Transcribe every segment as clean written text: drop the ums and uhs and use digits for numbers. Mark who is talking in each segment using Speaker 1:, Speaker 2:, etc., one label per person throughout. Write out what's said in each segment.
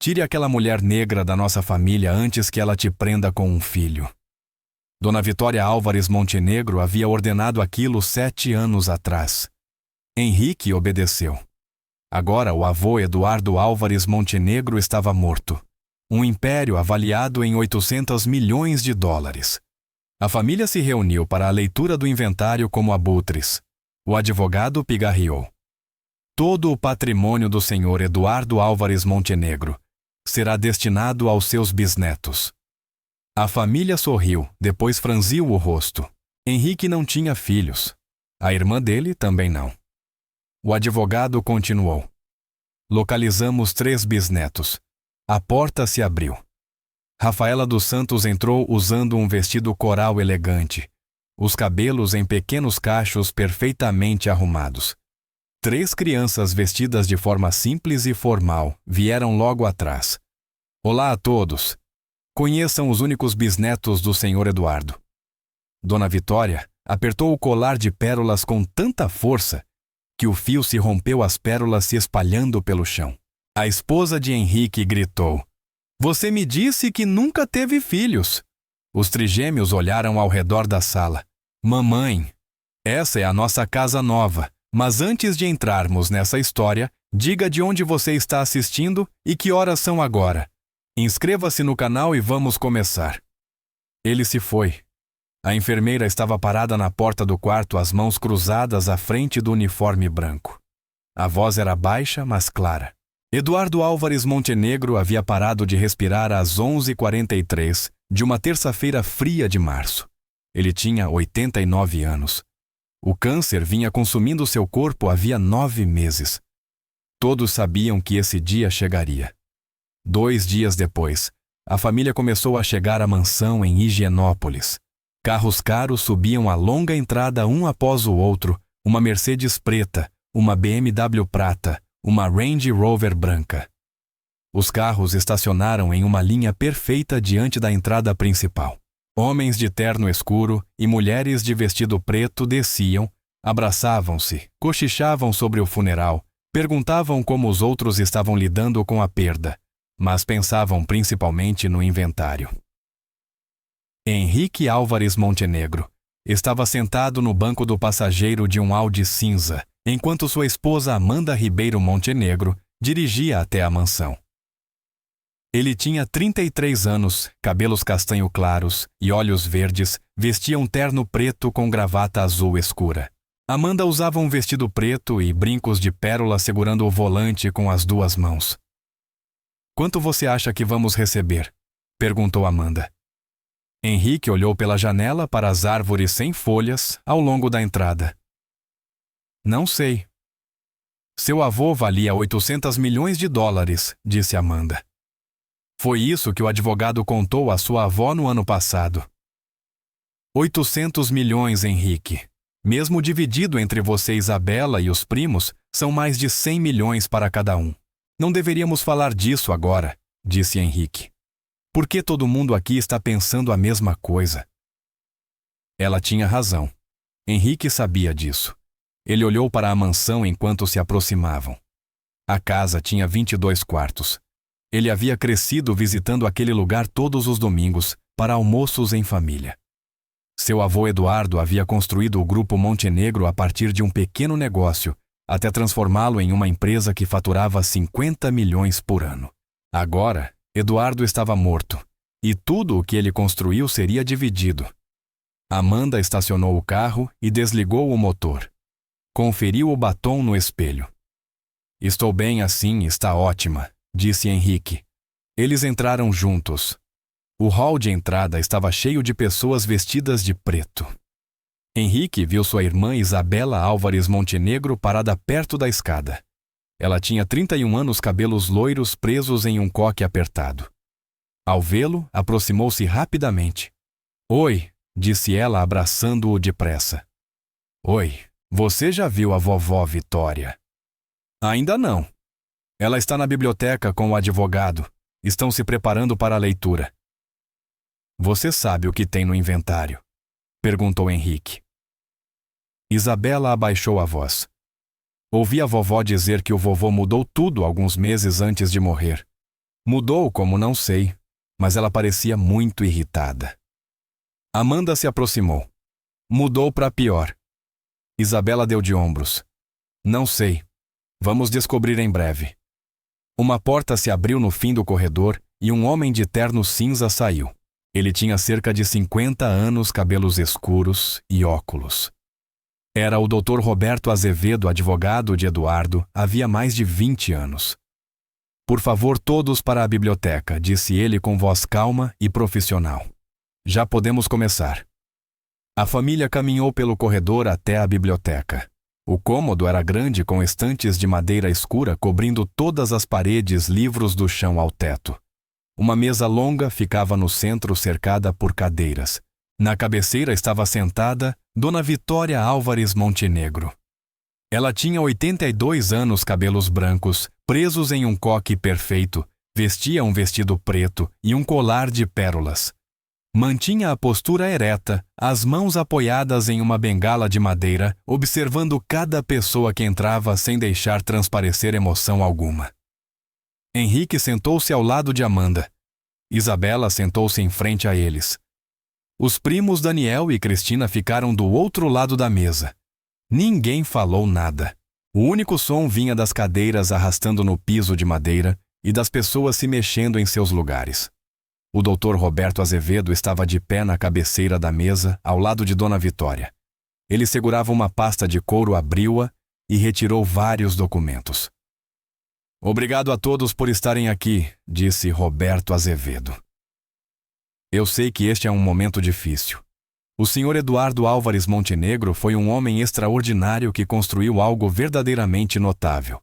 Speaker 1: Tire aquela mulher negra da nossa família antes que ela te prenda com um filho. Dona Vitória Álvares Montenegro havia ordenado aquilo 7 anos atrás. Henrique obedeceu. Agora o avô Eduardo Álvares Montenegro estava morto. Um império avaliado em 800 milhões de dólares. A família se reuniu para a leitura do inventário como abutres. O advogado pigarreou. Todo o patrimônio do senhor Eduardo Álvares Montenegro será destinado aos seus bisnetos. A família sorriu, depois franziu o rosto. Henrique não tinha filhos. A irmã dele também não. O advogado continuou. Localizamos 3 bisnetos. A porta se abriu. Rafaela dos Santos entrou usando um vestido coral elegante, os cabelos em pequenos cachos perfeitamente arrumados. 3 crianças vestidas de forma simples e formal vieram logo atrás. Olá a todos. Conheçam os únicos bisnetos do senhor Eduardo. Dona Vitória apertou o colar de pérolas com tanta força que o fio se rompeu, as pérolas se espalhando pelo chão. A esposa de Henrique gritou: "Você me disse que nunca teve filhos." Os trigêmeos olharam ao redor da sala. "Mamãe, essa é a nossa casa nova, mas antes de entrarmos nessa história, diga de onde você está assistindo e que horas são agora. Inscreva-se no canal e vamos começar." Ele se foi. A enfermeira estava parada na porta do quarto, as mãos cruzadas à frente do uniforme branco. A voz era baixa, mas clara. Eduardo Álvares Montenegro havia parado de respirar às 11h43 de uma terça-feira fria de março. Ele tinha 89 anos. O câncer vinha consumindo seu corpo havia 9 meses. Todos sabiam que esse dia chegaria. 2 dias depois, a família começou a chegar à mansão em Higienópolis. Carros caros subiam a longa entrada um após o outro, uma Mercedes preta, uma BMW prata, uma Range Rover branca. Os carros estacionaram em uma linha perfeita diante da entrada principal. Homens de terno escuro e mulheres de vestido preto desciam, abraçavam-se, cochichavam sobre o funeral, perguntavam como os outros estavam lidando com a perda, mas pensavam principalmente no inventário. Henrique Álvares Montenegro estava sentado no banco do passageiro de um Audi cinza, enquanto sua esposa Amanda Ribeiro Montenegro dirigia até a mansão. Ele tinha 33 anos, cabelos castanho claros e olhos verdes, vestia um terno preto com gravata azul escura. Amanda usava um vestido preto e brincos de pérola segurando o volante com as 2 mãos. "Quanto você acha que vamos receber?" perguntou Amanda. Henrique olhou pela janela para as árvores sem folhas ao longo da entrada. "Não sei." "Seu avô valia 800 milhões de dólares, disse Amanda. "Foi isso que o advogado contou à sua avó no ano passado." 800 milhões, Henrique. Mesmo dividido entre você, Isabela, e os primos, são mais de 100 milhões para cada um. Não deveríamos falar disso agora, disse Henrique. Por que todo mundo aqui está pensando a mesma coisa? Ela tinha razão. Henrique sabia disso. Ele olhou para a mansão enquanto se aproximavam. A casa tinha 22 quartos. Ele havia crescido visitando aquele lugar todos os domingos para almoços em família. Seu avô Eduardo havia construído o Grupo Montenegro a partir de um pequeno negócio, até transformá-lo em uma empresa que faturava 50 milhões por ano. Agora, Eduardo estava morto, e tudo o que ele construiu seria dividido. Amanda estacionou o carro e desligou o motor. Conferiu o batom no espelho. Estou bem assim, está ótima, disse Henrique. Eles entraram juntos. O hall de entrada estava cheio de pessoas vestidas de preto. Henrique viu sua irmã Isabela Álvares Montenegro parada perto da escada. Ela tinha 31 anos, cabelos loiros presos em um coque apertado. Ao vê-lo, aproximou-se rapidamente. Oi, disse ela abraçando-o depressa. Oi, você já viu a vovó Vitória? Ainda não. Ela está na biblioteca com o advogado. Estão se preparando para a leitura. Você sabe o que tem no inventário? Perguntou Henrique. Isabela abaixou a voz. Ouvi a vovó dizer que o vovô mudou tudo alguns meses antes de morrer. Mudou como não sei, mas ela parecia muito irritada. Amanda se aproximou. Mudou para pior. Isabela deu de ombros. Não sei. Vamos descobrir em breve. Uma porta se abriu no fim do corredor e um homem de terno cinza saiu. Ele tinha cerca de 50 anos, cabelos escuros e óculos. Era o Dr. Roberto Azevedo, advogado de Eduardo, havia mais de 20 anos. Por favor, todos para a biblioteca, disse ele com voz calma e profissional. Já podemos começar. A família caminhou pelo corredor até a biblioteca. O cômodo era grande, com estantes de madeira escura cobrindo todas as paredes, livros do chão ao teto. Uma mesa longa ficava no centro, cercada por cadeiras. Na cabeceira estava sentada Dona Vitória Álvares Montenegro. Ela tinha 82 anos, cabelos brancos, presos em um coque perfeito, vestia um vestido preto e um colar de pérolas. Mantinha a postura ereta, as mãos apoiadas em uma bengala de madeira, observando cada pessoa que entrava sem deixar transparecer emoção alguma. Henrique sentou-se ao lado de Amanda. Isabela sentou-se em frente a eles. Os primos Daniel e Cristina ficaram do outro lado da mesa. Ninguém falou nada. O único som vinha das cadeiras arrastando no piso de madeira e das pessoas se mexendo em seus lugares. O Dr. Roberto Azevedo estava de pé na cabeceira da mesa, ao lado de Dona Vitória. Ele segurava uma pasta de couro, abriu-a e retirou vários documentos. Obrigado a todos por estarem aqui, disse Roberto Azevedo. Eu sei que este é um momento difícil. O Sr. Eduardo Álvares Montenegro foi um homem extraordinário que construiu algo verdadeiramente notável.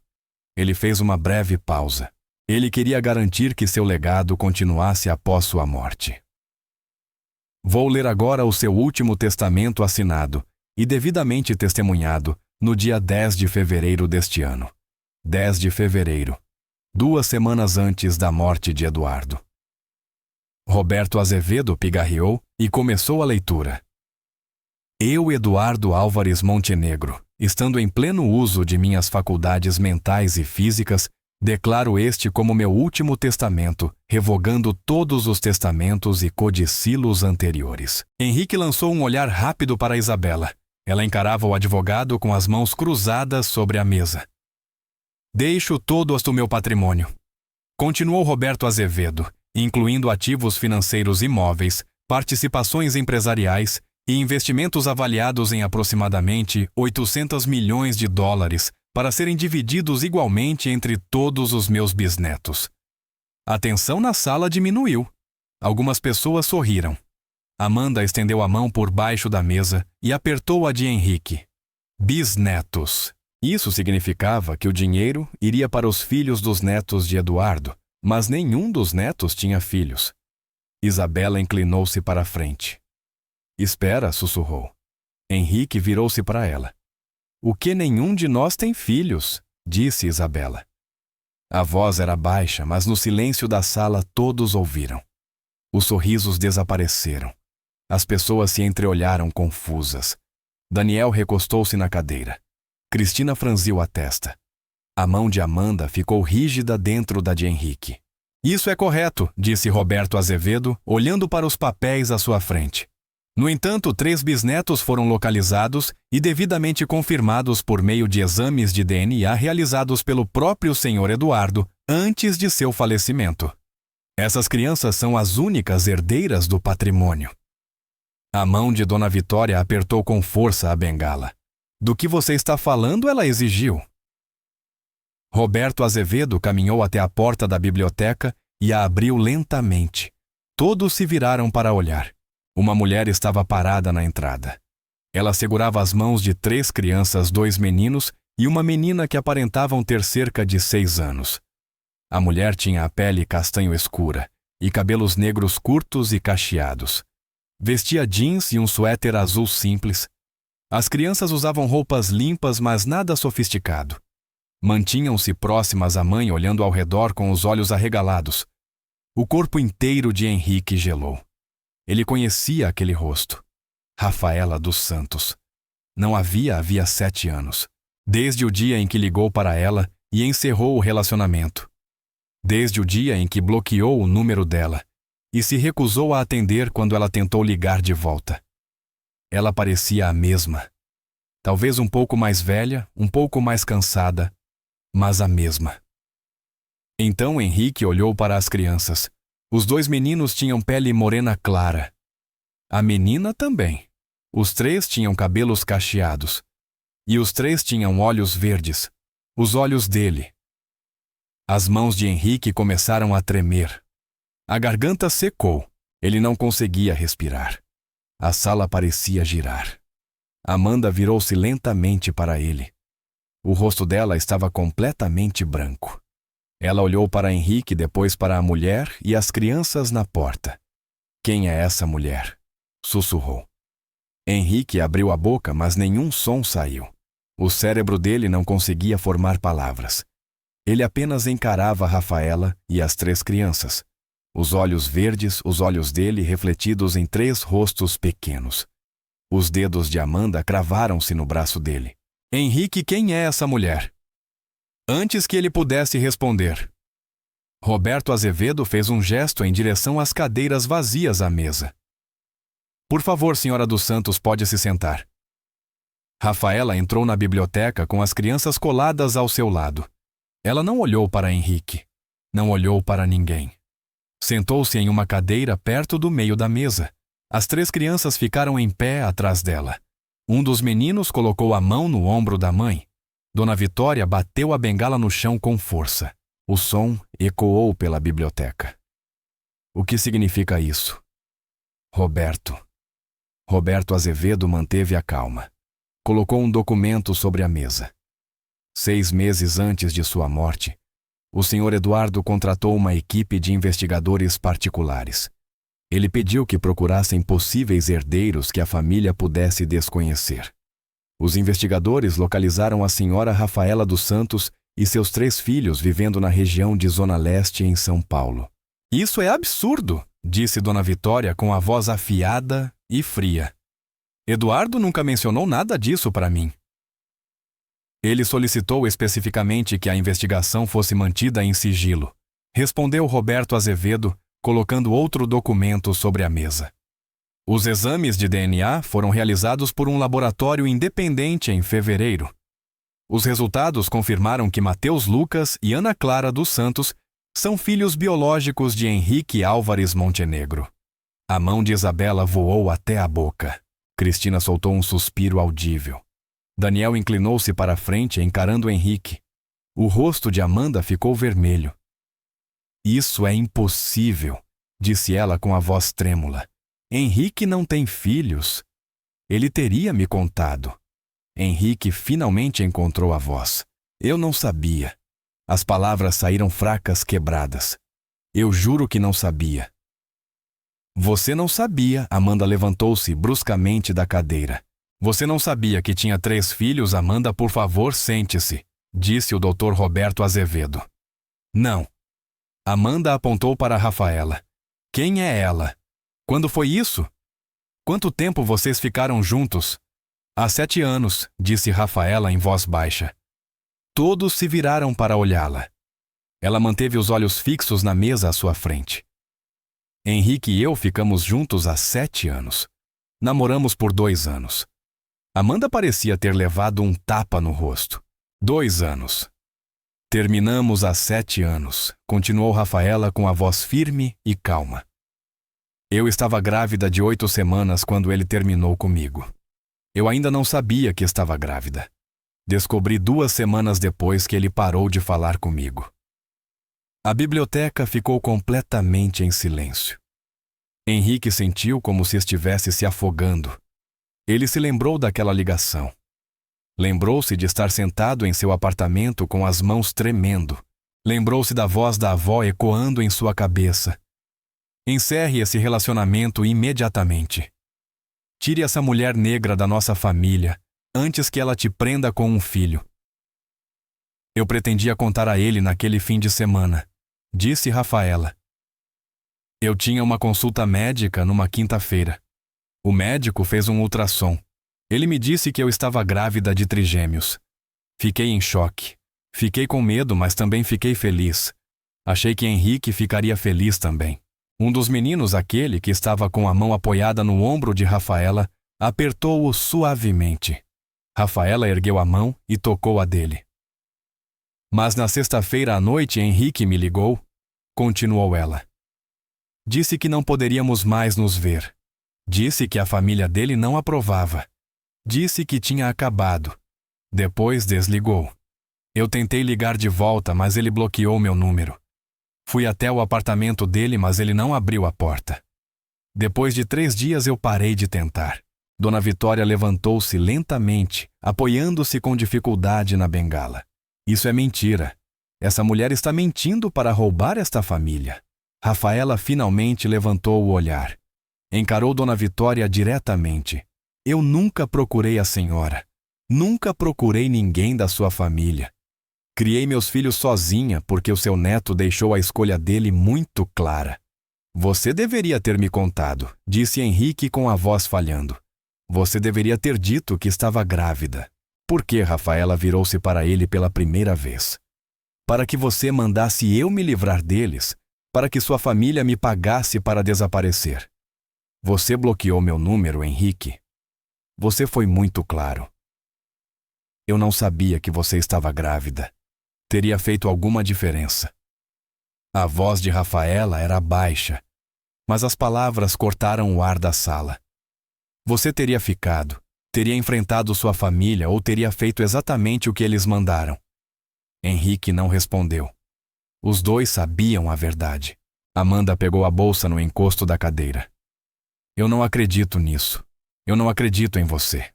Speaker 1: Ele fez uma breve pausa. Ele queria garantir que seu legado continuasse após sua morte. Vou ler agora o seu último testamento assinado e devidamente testemunhado no dia 10 de fevereiro deste ano. 10 de fevereiro, 2 semanas antes da morte de Eduardo. Roberto Azevedo pigarreou e começou a leitura. Eu, Eduardo Álvares Montenegro, estando em pleno uso de minhas faculdades mentais e físicas, declaro este como meu último testamento, revogando todos os testamentos e codicilos anteriores. Henrique lançou um olhar rápido para Isabela. Ela encarava o advogado com as mãos cruzadas sobre a mesa. Deixo todo o meu patrimônio. Continuou Roberto Azevedo, incluindo ativos financeiros imóveis, participações empresariais e investimentos avaliados em aproximadamente 800 milhões de dólares, para serem divididos igualmente entre todos os meus bisnetos. A tensão na sala diminuiu. Algumas pessoas sorriram. Amanda estendeu a mão por baixo da mesa e apertou a de Henrique. Bisnetos. Isso significava que o dinheiro iria para os filhos dos netos de Eduardo, mas nenhum dos netos tinha filhos. Isabela inclinou-se para a frente. Espera, sussurrou. Henrique virou-se para ela. O que nenhum de nós tem filhos, disse Isabela. A voz era baixa, mas no silêncio da sala todos ouviram. Os sorrisos desapareceram. As pessoas se entreolharam confusas. Daniel recostou-se na cadeira. Cristina franziu a testa. A mão de Amanda ficou rígida dentro da de Henrique. Isso é correto, disse Roberto Azevedo, olhando para os papéis à sua frente. No entanto, 3 bisnetos foram localizados e devidamente confirmados por meio de exames de DNA realizados pelo próprio Sr. Eduardo antes de seu falecimento. Essas crianças são as únicas herdeiras do patrimônio. A mão de Dona Vitória apertou com força a bengala. Do que você está falando, ela exigiu. Roberto Azevedo caminhou até a porta da biblioteca e a abriu lentamente. Todos se viraram para olhar. Uma mulher estava parada na entrada. Ela segurava as mãos de 3 crianças, 2 meninos e uma menina que aparentavam ter cerca de 6 anos. A mulher tinha a pele castanho escura e cabelos negros curtos e cacheados. Vestia jeans e um suéter azul simples. As crianças usavam roupas limpas, mas nada sofisticado. Mantinham-se próximas à mãe, olhando ao redor com os olhos arregalados. O corpo inteiro de Henrique gelou. Ele conhecia aquele rosto. Rafaela dos Santos. Não havia 7 anos. Desde o dia em que ligou para ela e encerrou o relacionamento. desde o dia em que bloqueou o número dela e se recusou a atender quando ela tentou ligar de volta. Ela parecia a mesma. Talvez um pouco mais velha, um pouco mais cansada, mas a mesma. Então Henrique olhou para as crianças. Os 2 meninos tinham pele morena clara. A menina também. Os 3 tinham cabelos cacheados. E os 3 tinham olhos verdes, os olhos dele. As mãos de Henrique começaram a tremer. A garganta secou. Ele não conseguia respirar. A sala parecia girar. Amanda virou-se lentamente para ele. O rosto dela estava completamente branco. Ela olhou para Henrique, depois para a mulher e as crianças na porta. Quem é essa mulher? Sussurrou. Henrique abriu a boca, mas nenhum som saiu. O cérebro dele não conseguia formar palavras. Ele apenas encarava Rafaela e as 3 crianças. Os olhos verdes, os olhos dele refletidos em 3 rostos pequenos. Os dedos de Amanda cravaram-se no braço dele. Henrique, quem é essa mulher? Antes que ele pudesse responder, Roberto Azevedo fez um gesto em direção às cadeiras vazias à mesa. Por favor, senhora dos Santos, pode se sentar. Rafaela entrou na biblioteca com as crianças coladas ao seu lado. Ela não olhou para Henrique. Não olhou para ninguém. Sentou-se em uma cadeira perto do meio da mesa. As 3 crianças ficaram em pé atrás dela. Um dos meninos colocou a mão no ombro da mãe. Dona Vitória bateu a bengala no chão com força. O som ecoou pela biblioteca. O que significa isso? Roberto. Roberto Azevedo manteve a calma. Colocou um documento sobre a mesa. 6 meses antes de sua morte, o Sr. Eduardo contratou uma equipe de investigadores particulares. Ele pediu que procurassem possíveis herdeiros que a família pudesse desconhecer. Os investigadores localizaram a senhora Rafaela dos Santos e seus 3 filhos vivendo na região de Zona Leste, em São Paulo. Isso é absurdo, disse Dona Vitória com a voz afiada e fria. Eduardo nunca mencionou nada disso para mim. Ele solicitou especificamente que a investigação fosse mantida em sigilo, respondeu Roberto Azevedo, colocando outro documento sobre a mesa. Os exames de DNA foram realizados por um laboratório independente em fevereiro. Os resultados confirmaram que Mateus Lucas e Ana Clara dos Santos são filhos biológicos de Henrique Álvares Montenegro. A mão de Isabela voou até a boca. Cristina soltou um suspiro audível. Daniel inclinou-se para a frente, encarando Henrique. O rosto de Amanda ficou vermelho. Isso é impossível, disse ela com a voz trêmula. Henrique não tem filhos. Ele teria me contado. Henrique finalmente encontrou a voz. Eu não sabia. As palavras saíram fracas, quebradas. Eu juro que não sabia. Você não sabia, Amanda levantou-se bruscamente da cadeira. Você não sabia que tinha 3 filhos, Amanda, por favor, sente-se, disse o Dr. Roberto Azevedo. Não. Amanda apontou para Rafaela. Quem é ela? Quando foi isso? Quanto tempo vocês ficaram juntos? Há 7 anos, disse Rafaela em voz baixa. Todos se viraram para olhá-la. Ela manteve os olhos fixos na mesa à sua frente. Henrique e eu ficamos juntos há 7 anos. Namoramos por 2 anos. Amanda parecia ter levado um tapa no rosto. 2 anos. Terminamos há 7 anos, continuou Rafaela com a voz firme e calma. Eu estava grávida de 8 semanas quando ele terminou comigo. Eu ainda não sabia que estava grávida. Descobri 2 semanas depois que ele parou de falar comigo. A biblioteca ficou completamente em silêncio. Henrique sentiu como se estivesse se afogando. Ele se lembrou daquela ligação. Lembrou-se de estar sentado em seu apartamento com as mãos tremendo. Lembrou-se da voz da avó ecoando em sua cabeça. Encerre esse relacionamento imediatamente. Tire essa mulher negra da nossa família, antes que ela te prenda com um filho. Eu pretendia contar a ele naquele fim de semana, disse Rafaela. Eu tinha uma consulta médica numa quinta-feira. O médico fez um ultrassom. Ele me disse que eu estava grávida de trigêmeos. Fiquei em choque. Fiquei com medo, mas também fiquei feliz. Achei que Henrique ficaria feliz também. Um dos meninos, aquele que estava com a mão apoiada no ombro de Rafaela, apertou-o suavemente. Rafaela ergueu a mão e tocou a dele. Mas na sexta-feira à noite Henrique me ligou, continuou ela. Disse que não poderíamos mais nos ver. Disse que a família dele não aprovava. Disse que tinha acabado. Depois desligou. Eu tentei ligar de volta, mas ele bloqueou meu número. Fui até o apartamento dele, mas ele não abriu a porta. Depois de 3 dias eu parei de tentar. Dona Vitória levantou-se lentamente, apoiando-se com dificuldade na bengala. Isso é mentira. Essa mulher está mentindo para roubar esta família. Rafaela finalmente levantou o olhar. Encarou Dona Vitória diretamente. Eu nunca procurei a senhora. Nunca procurei ninguém da sua família. Criei meus filhos sozinha porque o seu neto deixou a escolha dele muito clara. Você deveria ter me contado, disse Henrique com a voz falhando. Você deveria ter dito que estava grávida. Por que Rafaela virou-se para ele pela primeira vez? Para que você mandasse eu me livrar deles, para que sua família me pagasse para desaparecer. Você bloqueou meu número, Henrique. Você foi muito claro. Eu não sabia que você estava grávida. Teria feito alguma diferença. A voz de Rafaela era baixa, mas as palavras cortaram o ar da sala. Você teria ficado, teria enfrentado sua família ou teria feito exatamente o que eles mandaram. Henrique não respondeu. Os dois sabiam a verdade. Amanda pegou a bolsa no encosto da cadeira. Eu não acredito nisso. Eu não acredito em você.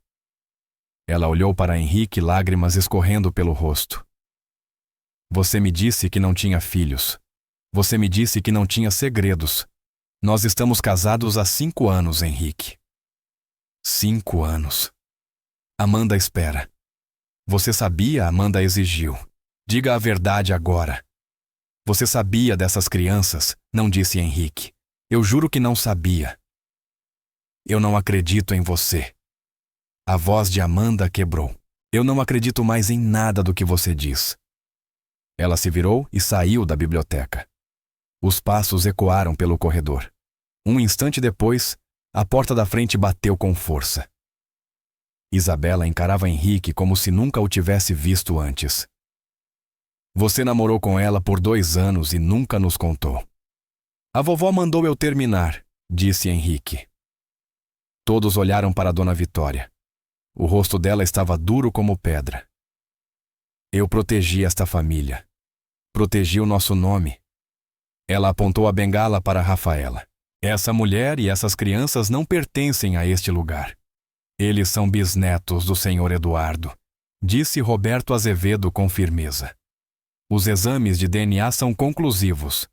Speaker 1: Ela olhou para Henrique, lágrimas escorrendo pelo rosto. Você me disse que não tinha filhos. Você me disse que não tinha segredos. Nós estamos casados há 5 anos, Henrique. 5 anos. Amanda espera. Você sabia, Amanda exigiu. Diga a verdade agora. Você sabia dessas crianças? Não disse Henrique. Eu juro que não sabia. Eu não acredito em você. A voz de Amanda quebrou. Eu não acredito mais em nada do que você diz. Ela se virou e saiu da biblioteca. Os passos ecoaram pelo corredor. Um instante depois, a porta da frente bateu com força. Isabela encarava Henrique como se nunca o tivesse visto antes. Você namorou com ela por 2 anos e nunca nos contou. A vovó mandou eu terminar, disse Henrique. Todos olharam para Dona Vitória. O rosto dela estava duro como pedra. Eu protegi esta família. Protegi o nosso nome. Ela apontou a bengala para Rafaela. Essa mulher e essas crianças não pertencem a este lugar. Eles são bisnetos do senhor Eduardo, disse Roberto Azevedo com firmeza. Os exames de DNA são conclusivos.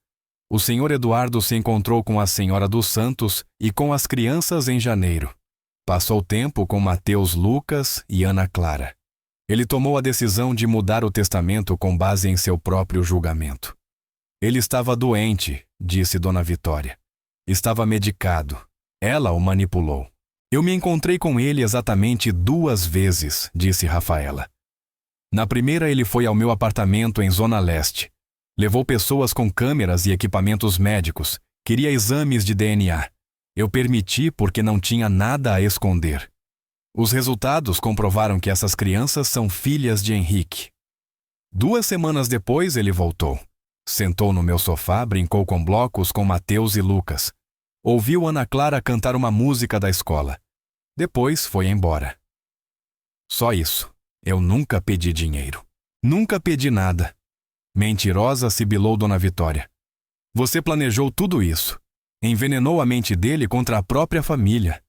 Speaker 1: O senhor Eduardo se encontrou com a senhora dos Santos e com as crianças em janeiro. Passou tempo com Mateus Lucas e Ana Clara. Ele tomou a decisão de mudar o testamento com base em seu próprio julgamento. Ele estava doente, disse Dona Vitória. Estava medicado. Ela o manipulou. Eu me encontrei com ele exatamente 2 vezes, disse Rafaela. Na primeira ele foi ao meu apartamento em Zona Leste. Levou pessoas com câmeras e equipamentos médicos. Queria exames de DNA. Eu permiti porque não tinha nada a esconder. Os resultados comprovaram que essas crianças são filhas de Henrique. 2 semanas depois ele voltou. Sentou no meu sofá, brincou com blocos com Mateus e Lucas. Ouviu Ana Clara cantar uma música da escola. Depois foi embora. Só isso. Eu nunca pedi dinheiro. Nunca pedi nada. Mentirosa, sibilou Dona Vitória. Você planejou tudo isso. Envenenou a mente dele contra a própria família.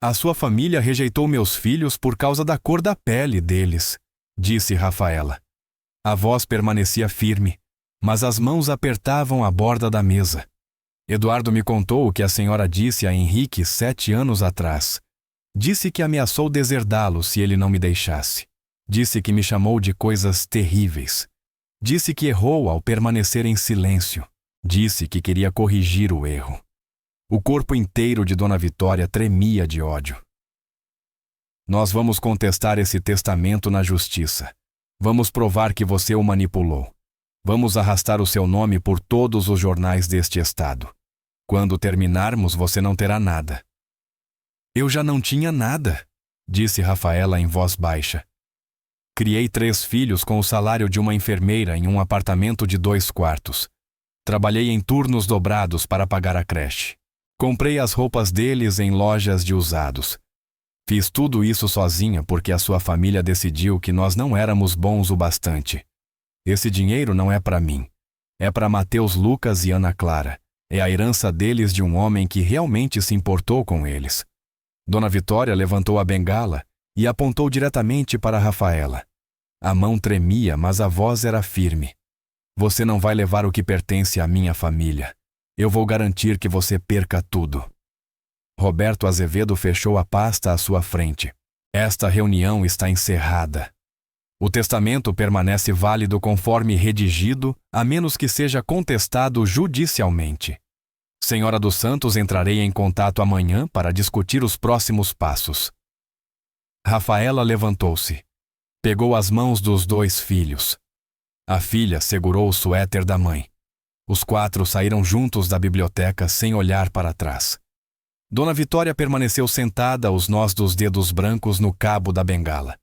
Speaker 1: A sua família rejeitou meus filhos por causa da cor da pele deles, disse Rafaela. A voz permanecia firme, mas as mãos apertavam a borda da mesa. Eduardo me contou o que a senhora disse a Henrique 7 anos atrás. Disse que ameaçou deserdá-lo se ele não me deixasse. Disse que me chamou de coisas terríveis. Disse que errou ao permanecer em silêncio. Disse que queria corrigir o erro. O corpo inteiro de Dona Vitória tremia de ódio. Nós vamos contestar esse testamento na justiça. Vamos provar que você o manipulou. Vamos arrastar o seu nome por todos os jornais deste estado. Quando terminarmos, você não terá nada. Eu já não tinha nada, disse Rafaela em voz baixa. Criei 3 filhos com o salário de uma enfermeira em um apartamento de 2 quartos. Trabalhei em turnos dobrados para pagar a creche. Comprei as roupas deles em lojas de usados. Fiz tudo isso sozinha porque a sua família decidiu que nós não éramos bons o bastante. Esse dinheiro não é para mim. É para Mateus Lucas e Ana Clara. É a herança deles de um homem que realmente se importou com eles. Dona Vitória levantou a bengala e apontou diretamente para Rafaela. A mão tremia, mas a voz era firme. Você não vai levar o que pertence à minha família. Eu vou garantir que você perca tudo. Roberto Azevedo fechou a pasta à sua frente. Esta reunião está encerrada. O testamento permanece válido conforme redigido, a menos que seja contestado judicialmente. Senhora dos Santos, entrarei em contato amanhã para discutir os próximos passos. Rafaela levantou-se. Pegou as mãos dos 2 filhos. A filha segurou o suéter da mãe. Os 4 saíram juntos da biblioteca sem olhar para trás. Dona Vitória permaneceu sentada, os nós dos dedos brancos no cabo da bengala.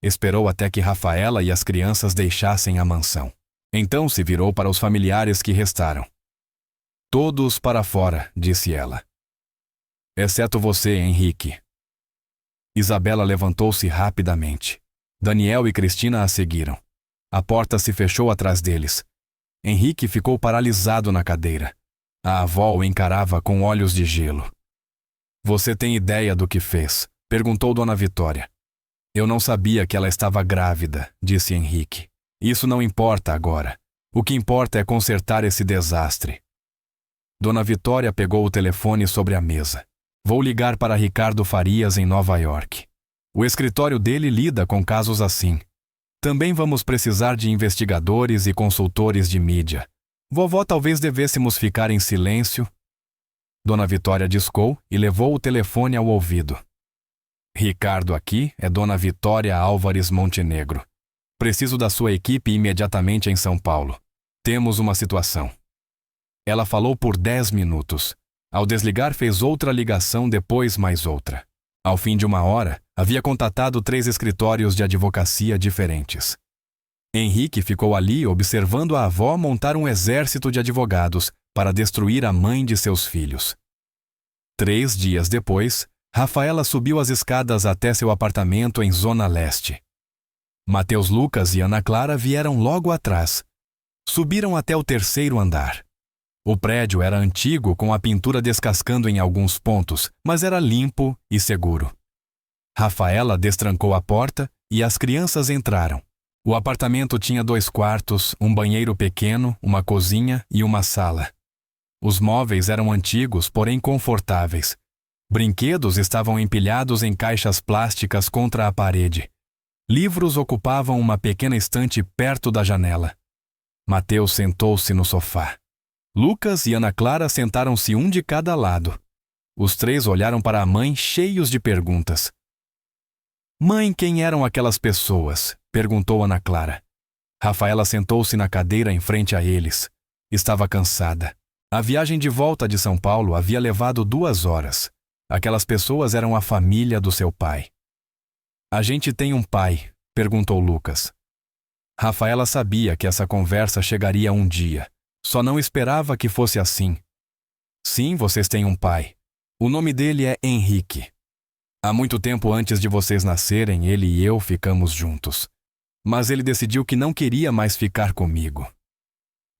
Speaker 1: Esperou até que Rafaela e as crianças deixassem a mansão. Então se virou para os familiares que restaram. Todos para fora, disse ela. Exceto você, Henrique. Isabela levantou-se rapidamente. Daniel e Cristina a seguiram. A porta se fechou atrás deles. Henrique ficou paralisado na cadeira. A avó o encarava com olhos de gelo. Você tem ideia do que fez? Perguntou Dona Vitória. Eu não sabia que ela estava grávida, disse Henrique. Isso não importa agora. O que importa é consertar esse desastre. Dona Vitória pegou o telefone sobre a mesa. Vou ligar para Ricardo Farias em Nova York. O escritório dele lida com casos assim. Também vamos precisar de investigadores e consultores de mídia. Vovó, talvez devêssemos ficar em silêncio. Dona Vitória discou e levou o telefone ao ouvido. Ricardo, aqui é Dona Vitória Álvares Montenegro. Preciso da sua equipe imediatamente em São Paulo. Temos uma situação. Ela falou por 10 minutos. Ao desligar, fez outra ligação, depois mais outra. Ao fim de 1 hora, havia contatado 3 escritórios de advocacia diferentes. Henrique ficou ali observando a avó montar um exército de advogados para destruir a mãe de seus filhos. 3 dias depois, Rafaela subiu as escadas até seu apartamento em Zona Leste. Mateus Lucas e Ana Clara vieram logo atrás. Subiram até o 3º andar. O prédio era antigo, com a pintura descascando em alguns pontos, mas era limpo e seguro. Rafaela destrancou a porta e as crianças entraram. O apartamento tinha 2 quartos, um banheiro pequeno, uma cozinha e uma sala. Os móveis eram antigos, porém confortáveis. Brinquedos estavam empilhados em caixas plásticas contra a parede. Livros ocupavam uma pequena estante perto da janela. Mateus sentou-se no sofá. Lucas e Ana Clara sentaram-se um de cada lado. Os 3 olharam para a mãe cheios de perguntas. Mãe, quem eram aquelas pessoas? Perguntou Ana Clara. Rafaela sentou-se na cadeira em frente a eles. Estava cansada. A viagem de volta de São Paulo havia levado 2 horas. Aquelas pessoas eram a família do seu pai. A gente tem um pai? Perguntou Lucas. Rafaela sabia que essa conversa chegaria um dia. Só não esperava que fosse assim. Sim, vocês têm um pai. O nome dele é Henrique. Há muito tempo antes de vocês nascerem, ele e eu ficamos juntos. Mas ele decidiu que não queria mais ficar comigo.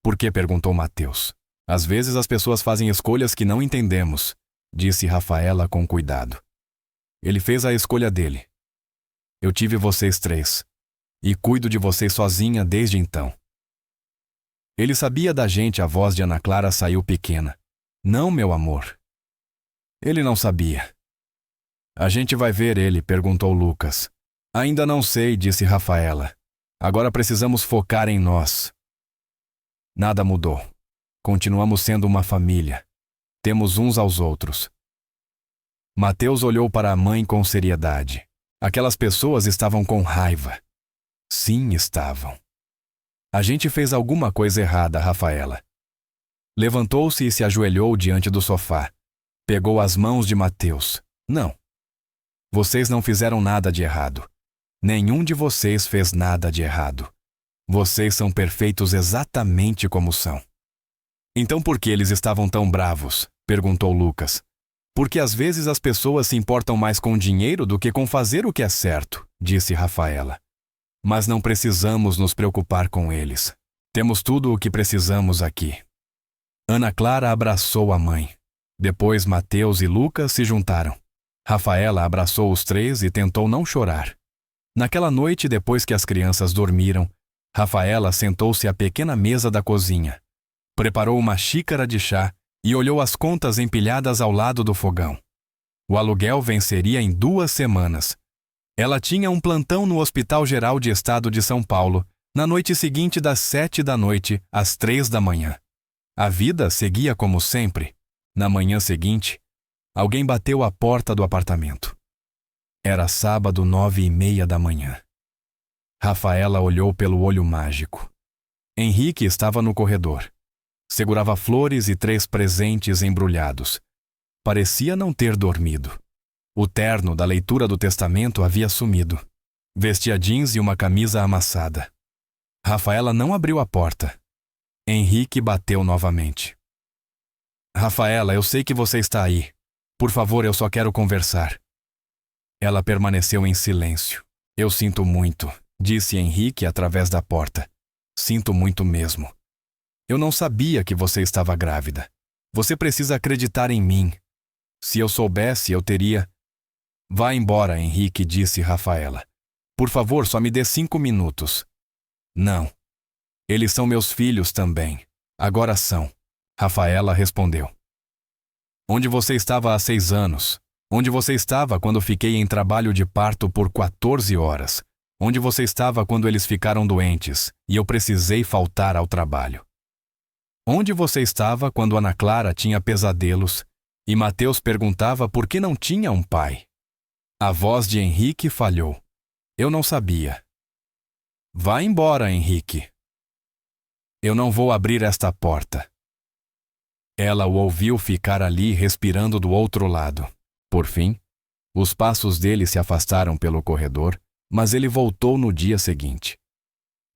Speaker 1: Por que? Perguntou Mateus. Às vezes as pessoas fazem escolhas que não entendemos, disse Rafaela com cuidado. Ele fez a escolha dele. Eu tive vocês 3. E cuido de vocês sozinha desde então. Ele sabia da gente, a voz de Ana Clara saiu pequena. Não, meu amor. Ele não sabia. A gente vai ver ele, perguntou Lucas. Ainda não sei, disse Rafaela. Agora precisamos focar em nós. Nada mudou. Continuamos sendo uma família. Temos uns aos outros. Mateus olhou para a mãe com seriedade. Aquelas pessoas estavam com raiva. Sim, estavam. A gente fez alguma coisa errada, Rafaela. Levantou-se e se ajoelhou diante do sofá. Pegou as mãos de Mateus. Não. Vocês não fizeram nada de errado. Nenhum de vocês fez nada de errado. Vocês são perfeitos exatamente como são. Então por que eles estavam tão bravos? Perguntou Lucas. Porque às vezes as pessoas se importam mais com dinheiro do que com fazer o que é certo, disse Rafaela. Mas não precisamos nos preocupar com eles. Temos tudo o que precisamos aqui. Ana Clara abraçou a mãe. Depois Mateus e Lucas se juntaram. Rafaela abraçou os três e tentou não chorar. Naquela noite, depois que as crianças dormiram, Rafaela sentou-se à pequena mesa da cozinha. Preparou uma xícara de chá e olhou as contas empilhadas ao lado do fogão. O aluguel venceria em 2 semanas. Ela tinha um plantão no Hospital Geral de Estado de São Paulo, na noite seguinte das 7 da noite às 3 da manhã. A vida seguia como sempre. Na manhã seguinte, alguém bateu à porta do apartamento. Era sábado, 9h30 da manhã. Rafaela olhou pelo olho mágico. Henrique estava no corredor. Segurava flores e 3 presentes embrulhados. Parecia não ter dormido. O terno da leitura do testamento havia sumido. Vestia jeans e uma camisa amassada. Rafaela não abriu a porta. Henrique bateu novamente. Rafaela, eu sei que você está aí. Por favor, eu só quero conversar. Ela permaneceu em silêncio. Eu sinto muito, disse Henrique através da porta. Sinto muito mesmo. Eu não sabia que você estava grávida. Você precisa acreditar em mim. Se eu soubesse, eu teria... Vá embora, Henrique, disse Rafaela. Por favor, só me dê 5 minutos. Não. Eles são meus filhos também. Agora são. Rafaela respondeu. Onde você estava há 6 anos? Onde você estava quando fiquei em trabalho de parto por 14 horas? Onde você estava quando eles ficaram doentes e eu precisei faltar ao trabalho? Onde você estava quando Ana Clara tinha pesadelos e Mateus perguntava por que não tinha um pai? A voz de Henrique falhou. Eu não sabia. Vá embora, Henrique. Eu não vou abrir esta porta. Ela o ouviu ficar ali respirando do outro lado. Por fim, os passos dele se afastaram pelo corredor, mas ele voltou no dia seguinte.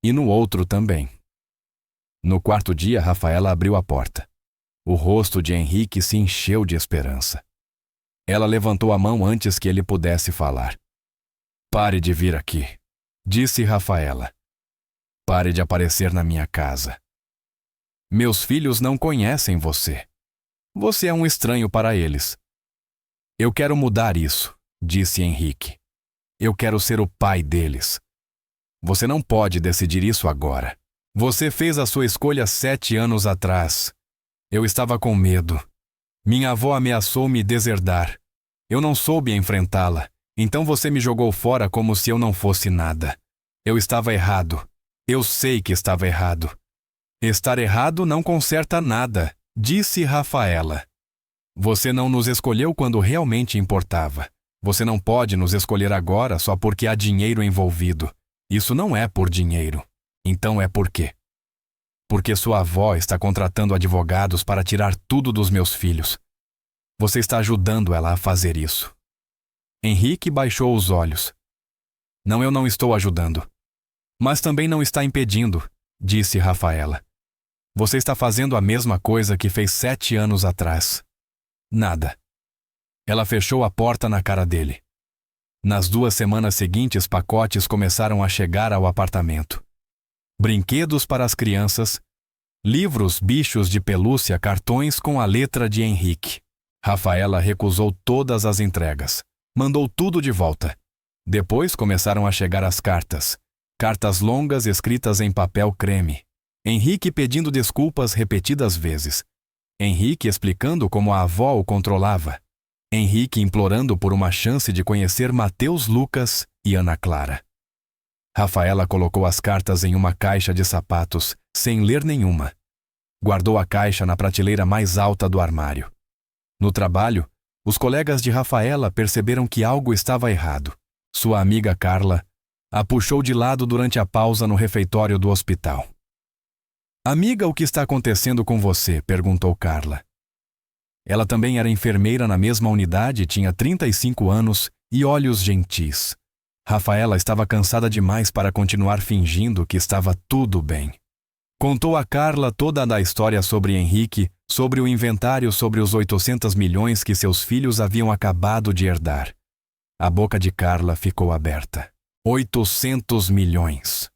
Speaker 1: E no outro também. No 4º dia, Rafaela abriu a porta. O rosto de Henrique se encheu de esperança. Ela levantou a mão antes que ele pudesse falar. Pare de vir aqui, disse Rafaela. Pare de aparecer na minha casa. Meus filhos não conhecem você. Você é um estranho para eles. Eu quero mudar isso, disse Henrique. Eu quero ser o pai deles. Você não pode decidir isso agora. Você fez a sua escolha 7 anos atrás. Eu estava com medo. Minha avó ameaçou me deserdar. Eu não soube enfrentá-la, então você me jogou fora como se eu não fosse nada. Eu estava errado. Eu sei que estava errado. Estar errado não conserta nada, disse Rafaela. Você não nos escolheu quando realmente importava. Você não pode nos escolher agora só porque há dinheiro envolvido. Isso não é por dinheiro. Então é por quê? Porque sua avó está contratando advogados para tirar tudo dos meus filhos. Você está ajudando ela a fazer isso. Henrique baixou os olhos. Não, eu não estou ajudando. Mas também não está impedindo, disse Rafaela. Você está fazendo a mesma coisa que fez 7 anos atrás. Nada. Ela fechou a porta na cara dele. Nas 2 semanas seguintes, pacotes começaram a chegar ao apartamento. Brinquedos para as crianças, livros, bichos de pelúcia, cartões com a letra de Henrique. Rafaela recusou todas as entregas. Mandou tudo de volta. Depois começaram a chegar as cartas. Cartas longas escritas em papel creme. Henrique pedindo desculpas repetidas vezes. Henrique explicando como a avó o controlava. Henrique implorando por uma chance de conhecer Mateus, Lucas e Ana Clara. Rafaela colocou as cartas em uma caixa de sapatos, sem ler nenhuma. Guardou a caixa na prateleira mais alta do armário. No trabalho, os colegas de Rafaela perceberam que algo estava errado. Sua amiga Carla a puxou de lado durante a pausa no refeitório do hospital. Amiga, o que está acontecendo com você? Perguntou Carla. Ela também era enfermeira na mesma unidade, tinha 35 anos e olhos gentis. Rafaela estava cansada demais para continuar fingindo que estava tudo bem. Contou a Carla toda a história sobre Henrique, sobre o inventário sobre os 800 milhões que seus filhos haviam acabado de herdar. A boca de Carla ficou aberta. 800 milhões.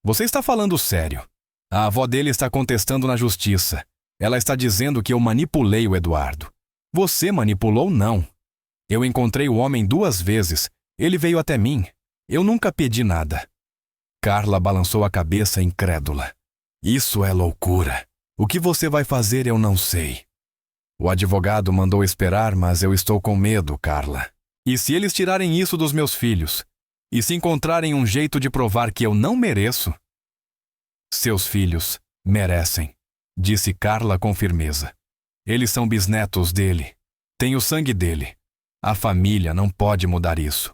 Speaker 1: Você está falando sério? A avó dele está contestando na justiça. Ela está dizendo que eu manipulei o Eduardo. Você manipulou, não. Eu encontrei o homem 2 vezes. Ele veio até mim. Eu nunca pedi nada. Carla balançou a cabeça incrédula. Isso é loucura. O que você vai fazer eu não sei. O advogado mandou esperar, mas eu estou com medo, Carla. E se eles tirarem isso dos meus filhos? E se encontrarem um jeito de provar que eu não mereço? Seus filhos merecem, disse Carla com firmeza. Eles são bisnetos dele. Têm o sangue dele. A família não pode mudar isso.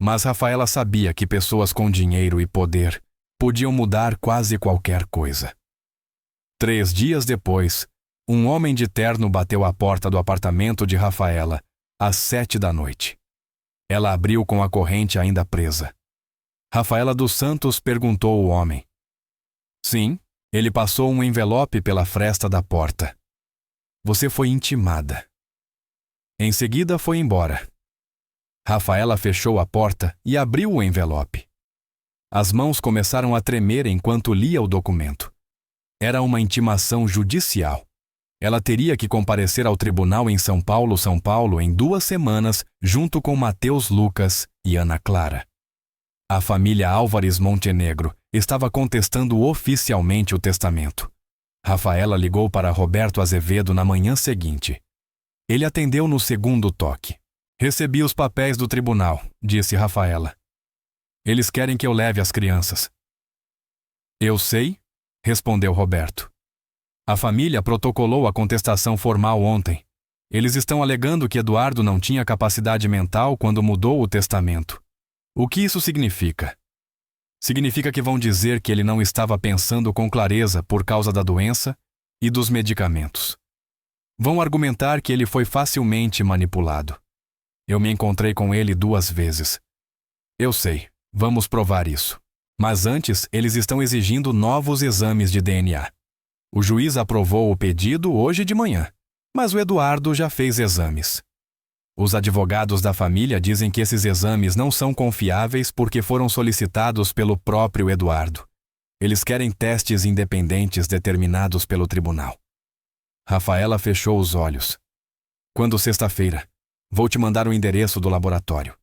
Speaker 1: Mas Rafaela sabia que pessoas com dinheiro e poder podiam mudar quase qualquer coisa. 3 dias depois, um homem de terno bateu à porta do apartamento de Rafaela às 7 da noite. Ela abriu com a corrente ainda presa. Rafaela dos Santos perguntou ao homem. Sim, ele passou um envelope pela fresta da porta. Você foi intimada. Em seguida foi embora. Rafaela fechou a porta e abriu o envelope. As mãos começaram a tremer enquanto lia o documento. Era uma intimação judicial. Ela teria que comparecer ao tribunal em São Paulo, em 2 semanas, junto com Mateus Lucas e Ana Clara. A família Álvares Montenegro estava contestando oficialmente o testamento. Rafaela ligou para Roberto Azevedo na manhã seguinte. Ele atendeu no 2º toque. Recebi os papéis do tribunal, disse Rafaela. Eles querem que eu leve as crianças. Eu sei, respondeu Roberto. A família protocolou a contestação formal ontem. Eles estão alegando que Eduardo não tinha capacidade mental quando mudou o testamento. O que isso significa? Significa que vão dizer que ele não estava pensando com clareza por causa da doença e dos medicamentos. Vão argumentar que ele foi facilmente manipulado. Eu me encontrei com ele 2 vezes. Eu sei, vamos provar isso. Mas antes, eles estão exigindo novos exames de DNA. O juiz aprovou o pedido hoje de manhã, mas o Eduardo já fez exames. Os advogados da família dizem que esses exames não são confiáveis porque foram solicitados pelo próprio Eduardo. Eles querem testes independentes determinados pelo tribunal. Rafaela fechou os olhos. Quando sexta-feira, vou te mandar o endereço do laboratório.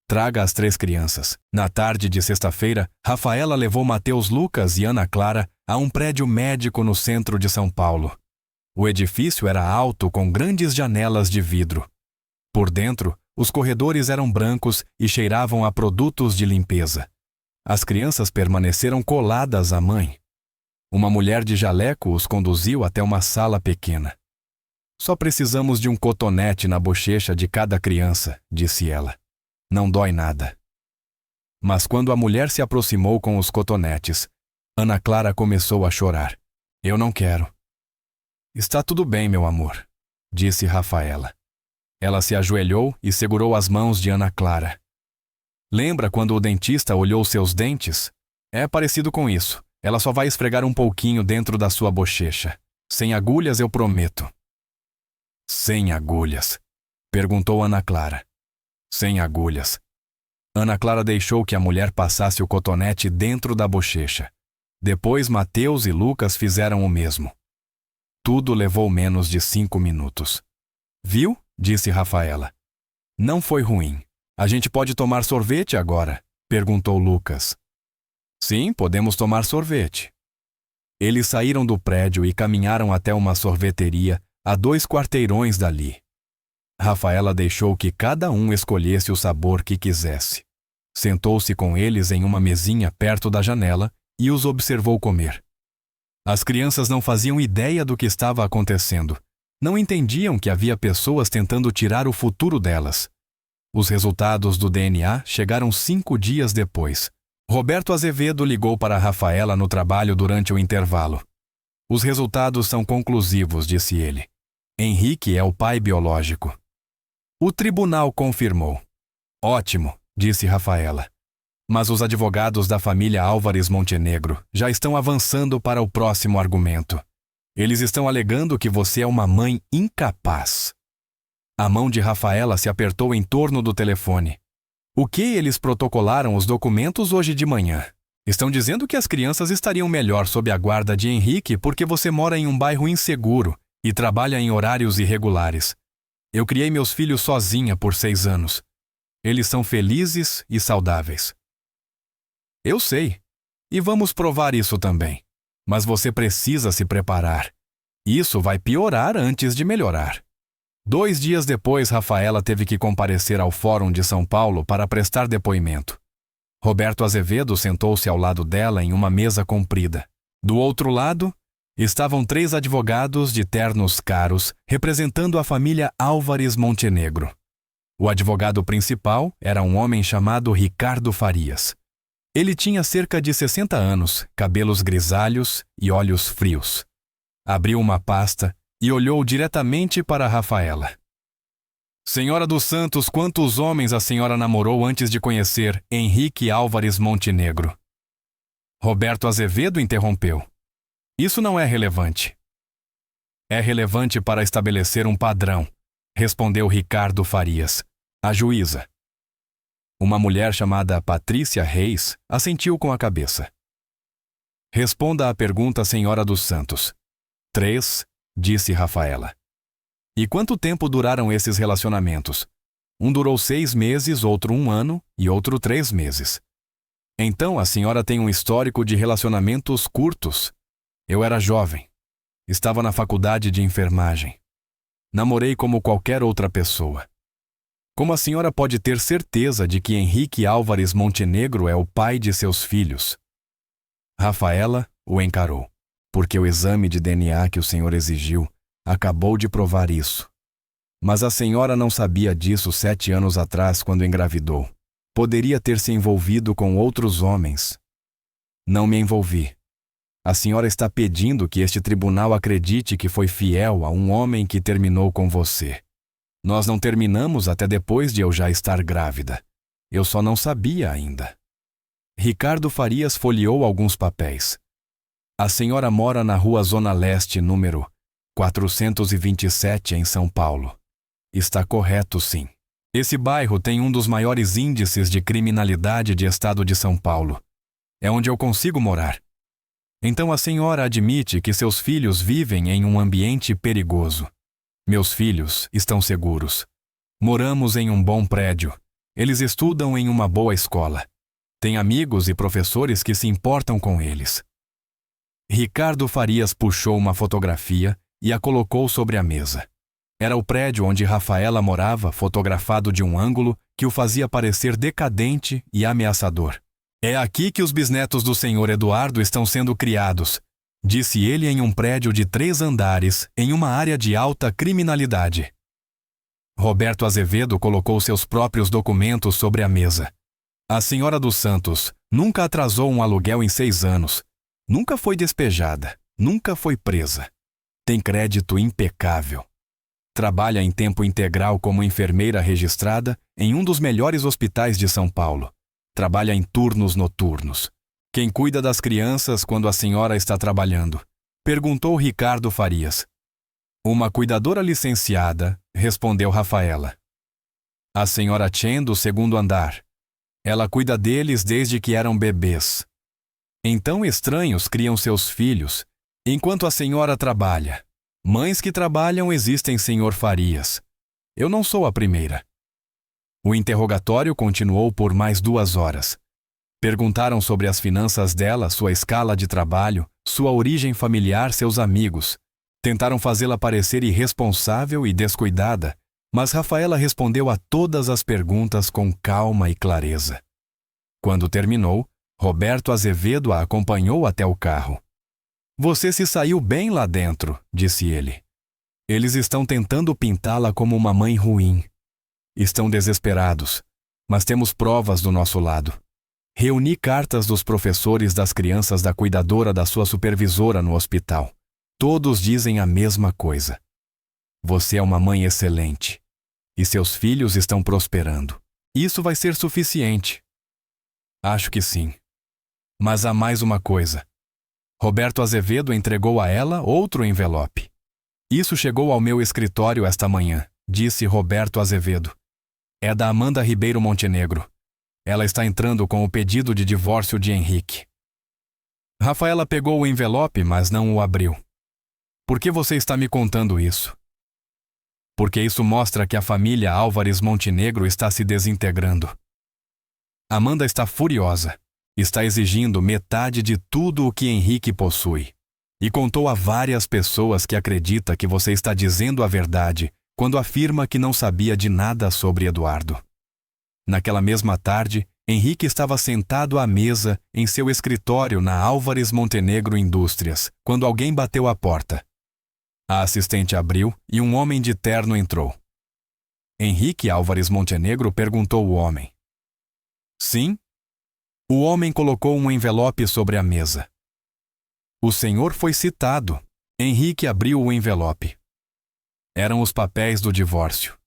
Speaker 1: Traga as 3 crianças. Na tarde de sexta-feira, Rafaela levou Mateus Lucas e Ana Clara a um prédio médico no centro de São Paulo. O edifício era alto com grandes janelas de vidro. Por dentro, os corredores eram brancos e cheiravam a produtos de limpeza. As crianças permaneceram coladas à mãe. Uma mulher de jaleco os conduziu até uma sala pequena. Só precisamos de um cotonete na bochecha de cada criança, disse ela. Não dói nada. Mas quando a mulher se aproximou com os cotonetes, Ana Clara começou a chorar. Eu não quero. Está tudo bem, meu amor, disse Rafaela. Ela se ajoelhou e segurou as mãos de Ana Clara. Lembra quando o dentista olhou seus dentes? É parecido com isso. Ela só vai esfregar um pouquinho dentro da sua bochecha. Sem agulhas, eu prometo. Sem agulhas? Perguntou Ana Clara. Sem agulhas. Ana Clara deixou que a mulher passasse o cotonete dentro da bochecha. Depois Mateus e Lucas fizeram o mesmo. Tudo levou menos de 5 minutos. Viu? Disse Rafaela. Não foi ruim. A gente pode tomar sorvete agora? Perguntou Lucas. Sim, podemos tomar sorvete. Eles saíram do prédio e caminharam até uma sorveteria a 2 quarteirões dali. Rafaela deixou que cada um escolhesse o sabor que quisesse. Sentou-se com eles em uma mesinha perto da janela e os observou comer. As crianças não faziam ideia do que estava acontecendo. Não entendiam que havia pessoas tentando tirar o futuro delas. Os resultados do DNA chegaram 5 dias depois, Roberto Azevedo ligou para Rafaela no trabalho durante o intervalo. Os resultados são conclusivos, disse ele. Henrique é o pai biológico. O tribunal confirmou. Ótimo, disse Rafaela. Mas os advogados da família Álvares Montenegro já estão avançando para o próximo argumento. Eles estão alegando que você é uma mãe incapaz. A mão de Rafaela se apertou em torno do telefone. O que eles protocolaram os documentos hoje de manhã? Estão dizendo que as crianças estariam melhor sob a guarda de Henrique porque você mora em um bairro inseguro e trabalha em horários irregulares. Eu criei meus filhos sozinha por 6 anos. Eles são felizes e saudáveis. Eu sei. E vamos provar isso também. Mas você precisa se preparar. Isso vai piorar antes de melhorar. 2 dias depois, Rafaela teve que comparecer ao Fórum de São Paulo para prestar depoimento. Roberto Azevedo sentou-se ao lado dela em uma mesa comprida. Do outro lado, estavam 3 advogados de ternos caros representando a família Álvares Montenegro. O advogado principal era um homem chamado Ricardo Farias. Ele tinha cerca de 60 anos, cabelos grisalhos e olhos frios. Abriu uma pasta e olhou diretamente para Rafaela. Senhora dos Santos, quantos homens a senhora namorou antes de conhecer Henrique Álvares Montenegro? Roberto Azevedo interrompeu. Isso não é relevante. É relevante para estabelecer um padrão, respondeu Ricardo Farias, a juíza. Uma mulher chamada Patrícia Reis assentiu com a cabeça. Responda à pergunta, senhora dos Santos. 3, disse Rafaela. E quanto tempo duraram esses relacionamentos? Um durou 6 meses, outro 1 ano e outro 3 meses. Então a senhora tem um histórico de relacionamentos curtos. Eu era jovem. Estava na faculdade de enfermagem. Namorei como qualquer outra pessoa. Como a senhora pode ter certeza de que Henrique Álvares Montenegro é o pai de seus filhos? Rafaela o encarou, porque o exame de DNA que o senhor exigiu acabou de provar isso. Mas a senhora não sabia disso 7 anos atrás, quando engravidou. Poderia ter se envolvido com outros homens. Não me envolvi. A senhora está pedindo que este tribunal acredite que foi fiel a um homem que terminou com você. Nós não terminamos até depois de eu já estar grávida. Eu só não sabia ainda. Ricardo Farias folheou alguns papéis. A senhora mora na Rua Zona Leste, número 427, em São Paulo. Está correto, sim. Esse bairro tem um dos maiores índices de criminalidade de estado de São Paulo. É onde eu consigo morar. Então a senhora admite que seus filhos vivem em um ambiente perigoso. Meus filhos estão seguros. Moramos em um bom prédio. Eles estudam em uma boa escola. Têm amigos e professores que se importam com eles. Ricardo Farias puxou uma fotografia e a colocou sobre a mesa. Era o prédio onde Rafaela morava, fotografado de um ângulo que o fazia parecer decadente e ameaçador. É aqui que os bisnetos do senhor Eduardo estão sendo criados, disse ele em um prédio de 3 andares, em uma área de alta criminalidade. Roberto Azevedo colocou seus próprios documentos sobre a mesa. A senhora dos Santos nunca atrasou um aluguel em 6 anos. Nunca foi despejada. Nunca foi presa. Tem crédito impecável. Trabalha em tempo integral como enfermeira registrada em um dos melhores hospitais de São Paulo. Trabalha em turnos noturnos. Quem cuida das crianças quando a senhora está trabalhando? Perguntou Ricardo Farias. Uma cuidadora licenciada, respondeu Rafaela. A senhora Chen, do 2º andar. Ela cuida deles desde que eram bebês. Então estranhos criam seus filhos, enquanto a senhora trabalha. Mães que trabalham existem, senhor Farias. Eu não sou a primeira. O interrogatório continuou por mais 2 horas. Perguntaram sobre as finanças dela, sua escala de trabalho, sua origem familiar, seus amigos. Tentaram fazê-la parecer irresponsável e descuidada, mas Rafaela respondeu a todas as perguntas com calma e clareza. Quando terminou, Roberto Azevedo a acompanhou até o carro. Você se saiu bem lá dentro, disse ele. Eles estão tentando pintá-la como uma mãe ruim. Estão desesperados, mas temos provas do nosso lado. Reuni cartas dos professores das crianças da cuidadora da sua supervisora no hospital. Todos dizem a mesma coisa. Você é uma mãe excelente. E seus filhos estão prosperando. Isso vai ser suficiente. Acho que sim. Mas há mais uma coisa. Roberto Azevedo entregou a ela outro envelope. Isso chegou ao meu escritório esta manhã, disse Roberto Azevedo. É da Amanda Ribeiro Montenegro. Ela está entrando com o pedido de divórcio de Henrique. Rafaela pegou o envelope, mas não o abriu. Por que você está me contando isso? Porque isso mostra que a família Álvares Montenegro está se desintegrando. Amanda está furiosa. Está exigindo metade de tudo o que Henrique possui. E contou a várias pessoas que acredita que você está dizendo a verdade quando afirma que não sabia de nada sobre Eduardo. Naquela mesma tarde, Henrique estava sentado à mesa em seu escritório na Álvares Montenegro Indústrias, quando alguém bateu à porta. A assistente abriu e um homem de terno entrou. Henrique Álvares Montenegro perguntou ao homem. Sim? O homem colocou um envelope sobre a mesa. O senhor foi citado. Henrique abriu o envelope. Eram os papéis do divórcio.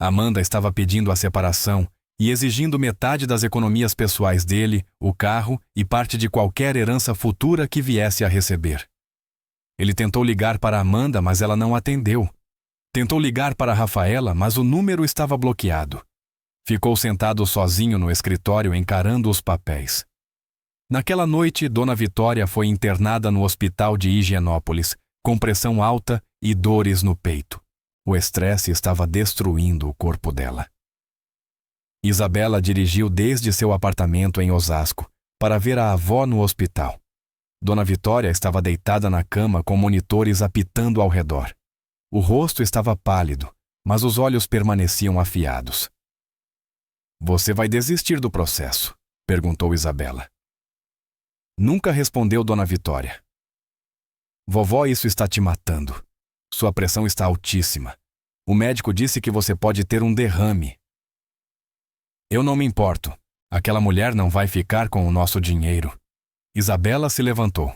Speaker 1: Amanda estava pedindo a separação e exigindo metade das economias pessoais dele, o carro e parte de qualquer herança futura que viesse a receber. Ele tentou ligar para Amanda, mas ela não atendeu. Tentou ligar para Rafaela, mas o número estava bloqueado. Ficou sentado sozinho no escritório encarando os papéis. Naquela noite, Dona Vitória foi internada no hospital de Higienópolis, com pressão alta e dores no peito. O estresse estava destruindo o corpo dela. Isabela dirigiu desde seu apartamento em Osasco para ver a avó no hospital. Dona Vitória estava deitada na cama com monitores apitando ao redor. O rosto estava pálido, mas os olhos permaneciam afiados. Você vai desistir do processo? Perguntou Isabela. Nunca respondeu Dona Vitória. Vovó, isso está te matando. Sua pressão está altíssima. O médico disse que você pode ter um derrame. Eu não me importo. Aquela mulher não vai ficar com o nosso dinheiro. Isabela se levantou.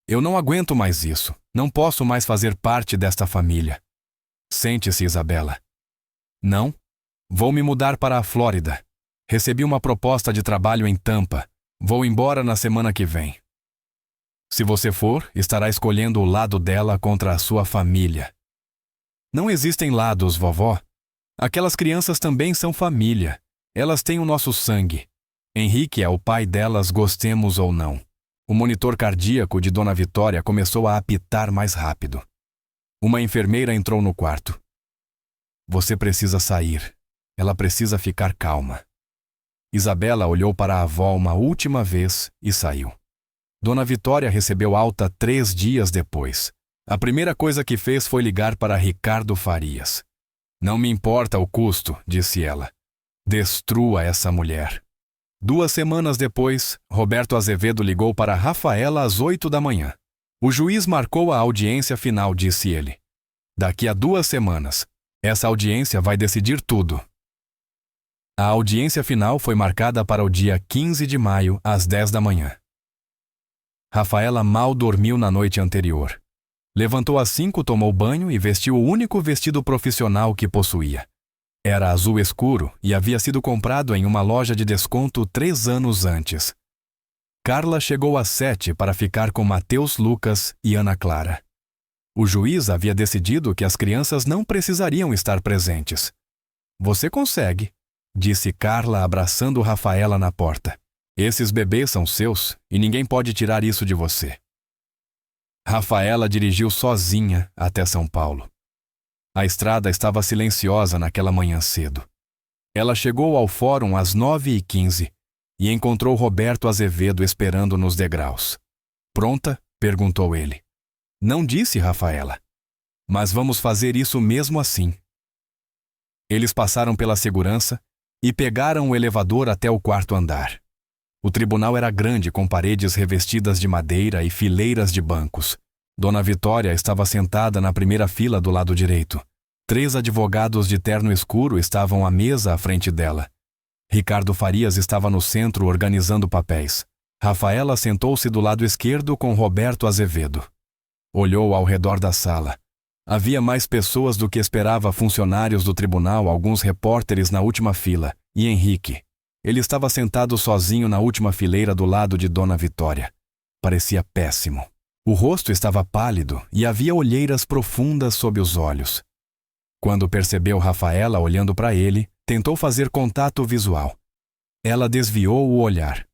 Speaker 1: Eu não aguento mais isso. Não posso mais fazer parte desta família. Sente-se, Isabela. Não? Vou me mudar para a Flórida. Recebi uma proposta de trabalho em Tampa. Vou embora na semana que vem. Se você for, estará escolhendo o lado dela contra a sua família. Não existem lados, vovó. Aquelas crianças também são família. Elas têm o nosso sangue. Henrique é o pai delas, gostemos ou não. O monitor cardíaco de Dona Vitória começou a apitar mais rápido. Uma enfermeira entrou no quarto. Você precisa sair. Ela precisa ficar calma. Isabela olhou para a avó uma última vez e saiu. Dona Vitória recebeu alta 3 dias depois. A primeira coisa que fez foi ligar para Ricardo Farias. Não me importa o custo, disse ela. Destrua essa mulher. 2 semanas depois, Roberto Azevedo ligou para Rafaela às 8 da manhã. O juiz marcou a audiência final, disse ele. Daqui a 2 semanas. Essa audiência vai decidir tudo. A audiência final foi marcada para o dia 15 de maio, às 10 da manhã. Rafaela mal dormiu na noite anterior. Levantou às 5, tomou banho e vestiu o único vestido profissional que possuía. Era azul escuro e havia sido comprado em uma loja de desconto 3 anos antes. Carla chegou às 7 para ficar com Mateus Lucas e Ana Clara. O juiz havia decidido que as crianças não precisariam estar presentes. Você consegue, disse Carla abraçando Rafaela na porta. Esses bebês são seus e ninguém pode tirar isso de você. Rafaela dirigiu sozinha até São Paulo. A estrada estava silenciosa naquela manhã cedo. Ela chegou ao fórum às 9h15 e encontrou Roberto Azevedo esperando nos degraus. Pronta? Perguntou ele. Não disse, Rafaela. Mas vamos fazer isso mesmo assim. Eles passaram pela segurança e pegaram o elevador até o 4º andar. O tribunal era grande, com paredes revestidas de madeira e fileiras de bancos. Dona Vitória estava sentada na primeira fila do lado direito. 3 advogados de terno escuro estavam à mesa à frente dela. Ricardo Farias estava no centro organizando papéis. Rafaela sentou-se do lado esquerdo com Roberto Azevedo. Olhou ao redor da sala. Havia mais pessoas do que esperava, funcionários do tribunal, alguns repórteres na última fila, e Henrique. Ele estava sentado sozinho na última fileira do lado de Dona Vitória. Parecia péssimo. O rosto estava pálido e havia olheiras profundas sob os olhos. Quando percebeu Rafaela olhando para ele, tentou fazer contato visual. Ela desviou o olhar.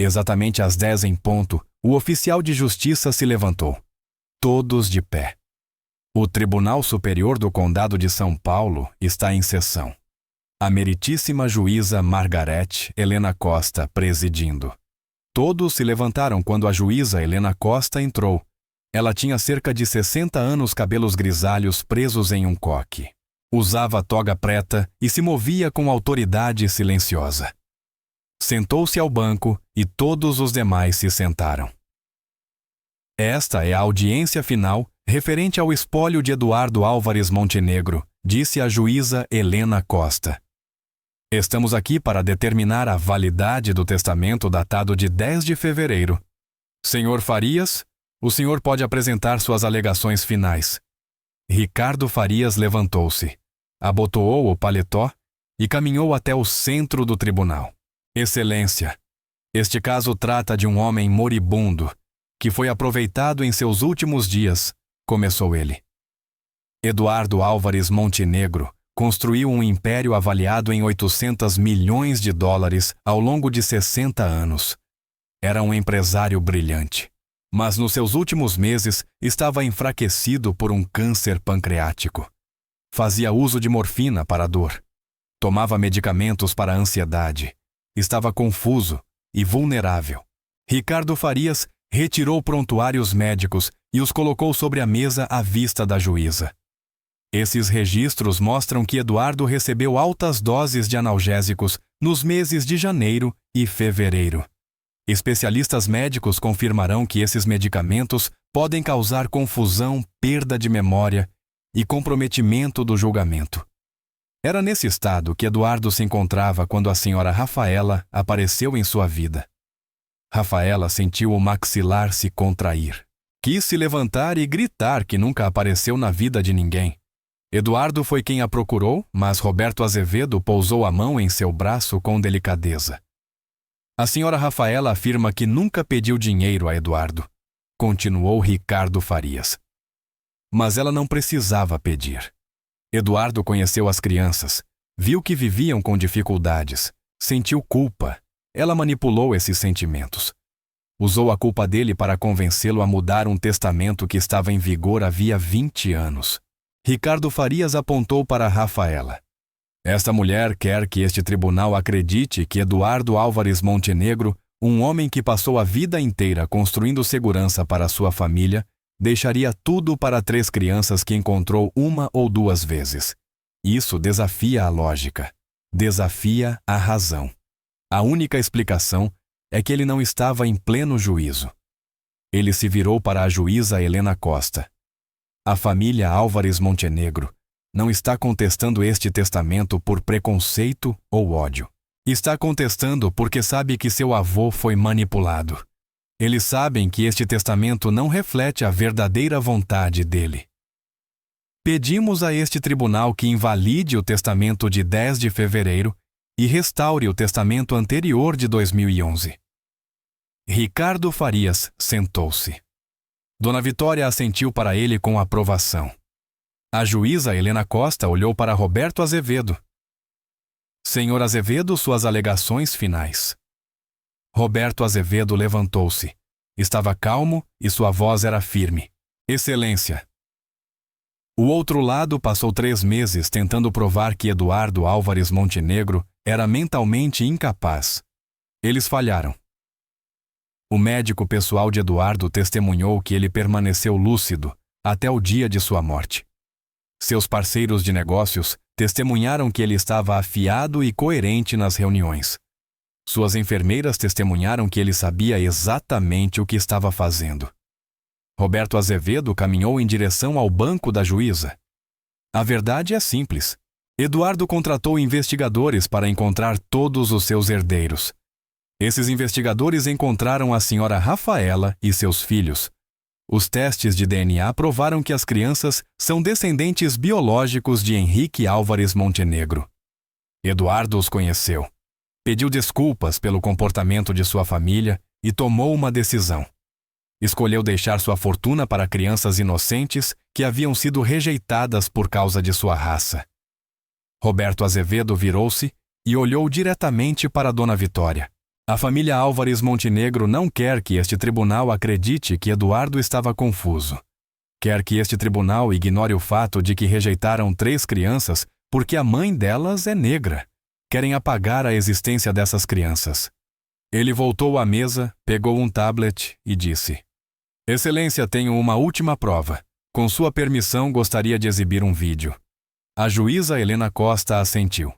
Speaker 1: Exatamente às 10 em ponto, o oficial de justiça se levantou. Todos de pé. O Tribunal Superior do Condado de São Paulo está em sessão. A meritíssima juíza Margarete Helena Costa presidindo. Todos se levantaram quando a juíza Helena Costa entrou. Ela tinha cerca de 60 anos, cabelos grisalhos presos em um coque. Usava toga preta e se movia com autoridade silenciosa. Sentou-se ao banco e todos os demais se sentaram. Esta é a audiência final referente ao espólio de Eduardo Álvares Montenegro, disse a juíza Helena Costa. Estamos aqui para determinar a validade do testamento datado de 10 de fevereiro. Senhor Farias, o senhor pode apresentar suas alegações finais. Ricardo Farias levantou-se, abotoou o paletó e caminhou até o centro do tribunal. Excelência, este caso trata de um homem moribundo que foi aproveitado em seus últimos dias, começou ele. Eduardo Álvares Montenegro construiu um império avaliado em 800 milhões de dólares ao longo de 60 anos. Era um empresário brilhante, mas nos seus últimos meses estava enfraquecido por um câncer pancreático. Fazia uso de morfina para a dor. Tomava medicamentos para a ansiedade. Estava confuso e vulnerável. Ricardo Farias retirou prontuários médicos e os colocou sobre a mesa à vista da juíza. Esses registros mostram que Eduardo recebeu altas doses de analgésicos nos meses de janeiro e fevereiro. Especialistas médicos confirmarão que esses medicamentos podem causar confusão, perda de memória e comprometimento do julgamento. Era nesse estado que Eduardo se encontrava quando a senhora Rafaela apareceu em sua vida. Rafaela sentiu o maxilar se contrair. Quis se levantar e gritar que nunca apareceu na vida de ninguém. Eduardo foi quem a procurou, mas Roberto Azevedo pousou a mão em seu braço com delicadeza. A senhora Rafaela afirma que nunca pediu dinheiro a Eduardo, continuou Ricardo Farias. Mas ela não precisava pedir. Eduardo conheceu as crianças, viu que viviam com dificuldades, sentiu culpa. Ela manipulou esses sentimentos. Usou a culpa dele para convencê-lo a mudar um testamento que estava em vigor havia 20 anos. Ricardo Farias apontou para Rafaela. Esta mulher quer que este tribunal acredite que Eduardo Álvares Montenegro, um homem que passou a vida inteira construindo segurança para sua família, deixaria tudo para 3 crianças que encontrou 1 ou 2 vezes. Isso desafia a lógica, desafia a razão. A única explicação é que ele não estava em pleno juízo. Ele se virou para a juíza Helena Costa. A família Álvares Montenegro não está contestando este testamento por preconceito ou ódio. Está contestando porque sabe que seu avô foi manipulado. Eles sabem que este testamento não reflete a verdadeira vontade dele. Pedimos a este tribunal que invalide o testamento de 10 de fevereiro e restaure o testamento anterior de 2011. Ricardo Farias sentou-se. Dona Vitória assentiu para ele com aprovação. A juíza Helena Costa olhou para Roberto Azevedo. Senhor Azevedo, suas alegações finais. Roberto Azevedo levantou-se. Estava calmo e sua voz era firme. Excelência. O outro lado passou 3 meses tentando provar que Eduardo Álvares Montenegro era mentalmente incapaz. Eles falharam. O médico pessoal de Eduardo testemunhou que ele permaneceu lúcido até o dia de sua morte. Seus parceiros de negócios testemunharam que ele estava afiado e coerente nas reuniões. Suas enfermeiras testemunharam que ele sabia exatamente o que estava fazendo. Roberto Azevedo caminhou em direção ao banco da juíza. A verdade é simples. Eduardo contratou investigadores para encontrar todos os seus herdeiros. Esses investigadores encontraram a senhora Rafaela e seus filhos. Os testes de DNA provaram que as crianças são descendentes biológicos de Henrique Álvares Montenegro. Eduardo os conheceu. Pediu desculpas pelo comportamento de sua família e tomou uma decisão. Escolheu deixar sua fortuna para crianças inocentes que haviam sido rejeitadas por causa de sua raça. Roberto Azevedo virou-se e olhou diretamente para Dona Vitória. A família Álvares Montenegro não quer que este tribunal acredite que Eduardo estava confuso. Quer que este tribunal ignore o fato de que rejeitaram 3 crianças porque a mãe delas é negra. Querem apagar a existência dessas crianças. Ele voltou à mesa, pegou um tablet e disse: Excelência, tenho uma última prova. Com sua permissão, gostaria de exibir um vídeo. A juíza Helena Costa assentiu.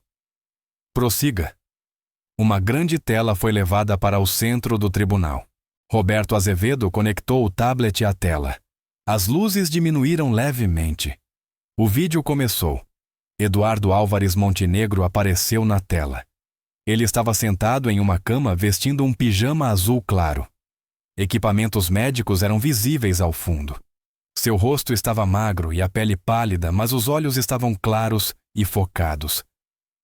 Speaker 1: Prossiga. Uma grande tela foi levada para o centro do tribunal. Roberto Azevedo conectou o tablet à tela. As luzes diminuíram levemente. O vídeo começou. Eduardo Álvares Montenegro apareceu na tela. Ele estava sentado em uma cama vestindo um pijama azul claro. Equipamentos médicos eram visíveis ao fundo. Seu rosto estava magro e a pele pálida, mas os olhos estavam claros e focados.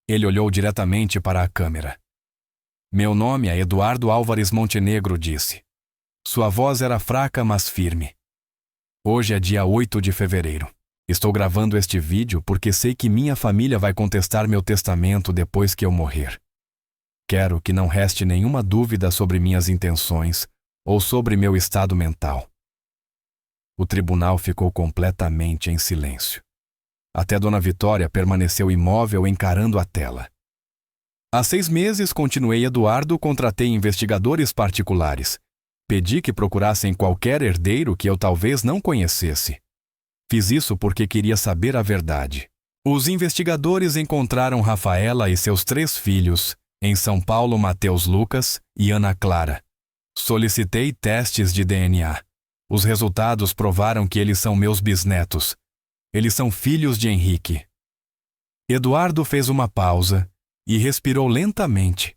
Speaker 1: Ele olhou diretamente para a câmera. Meu nome é Eduardo Álvares Montenegro, disse. Sua voz era fraca, mas firme. Hoje é dia 8 de fevereiro. Estou gravando este vídeo porque sei que minha família vai contestar meu testamento depois que eu morrer. Quero que não reste nenhuma dúvida sobre minhas intenções ou sobre meu estado mental. O tribunal ficou completamente em silêncio. Até Dona Vitória permaneceu imóvel encarando a tela. Há 6 meses, continuei Eduardo, contratei investigadores particulares. Pedi que procurassem qualquer herdeiro que eu talvez não conhecesse. Fiz isso porque queria saber a verdade. Os investigadores encontraram Rafaela e seus 3 filhos, em São Paulo, Mateus Lucas e Ana Clara. Solicitei testes de DNA. Os resultados provaram que eles são meus bisnetos. Eles são filhos de Henrique. Eduardo fez uma pausa e respirou lentamente.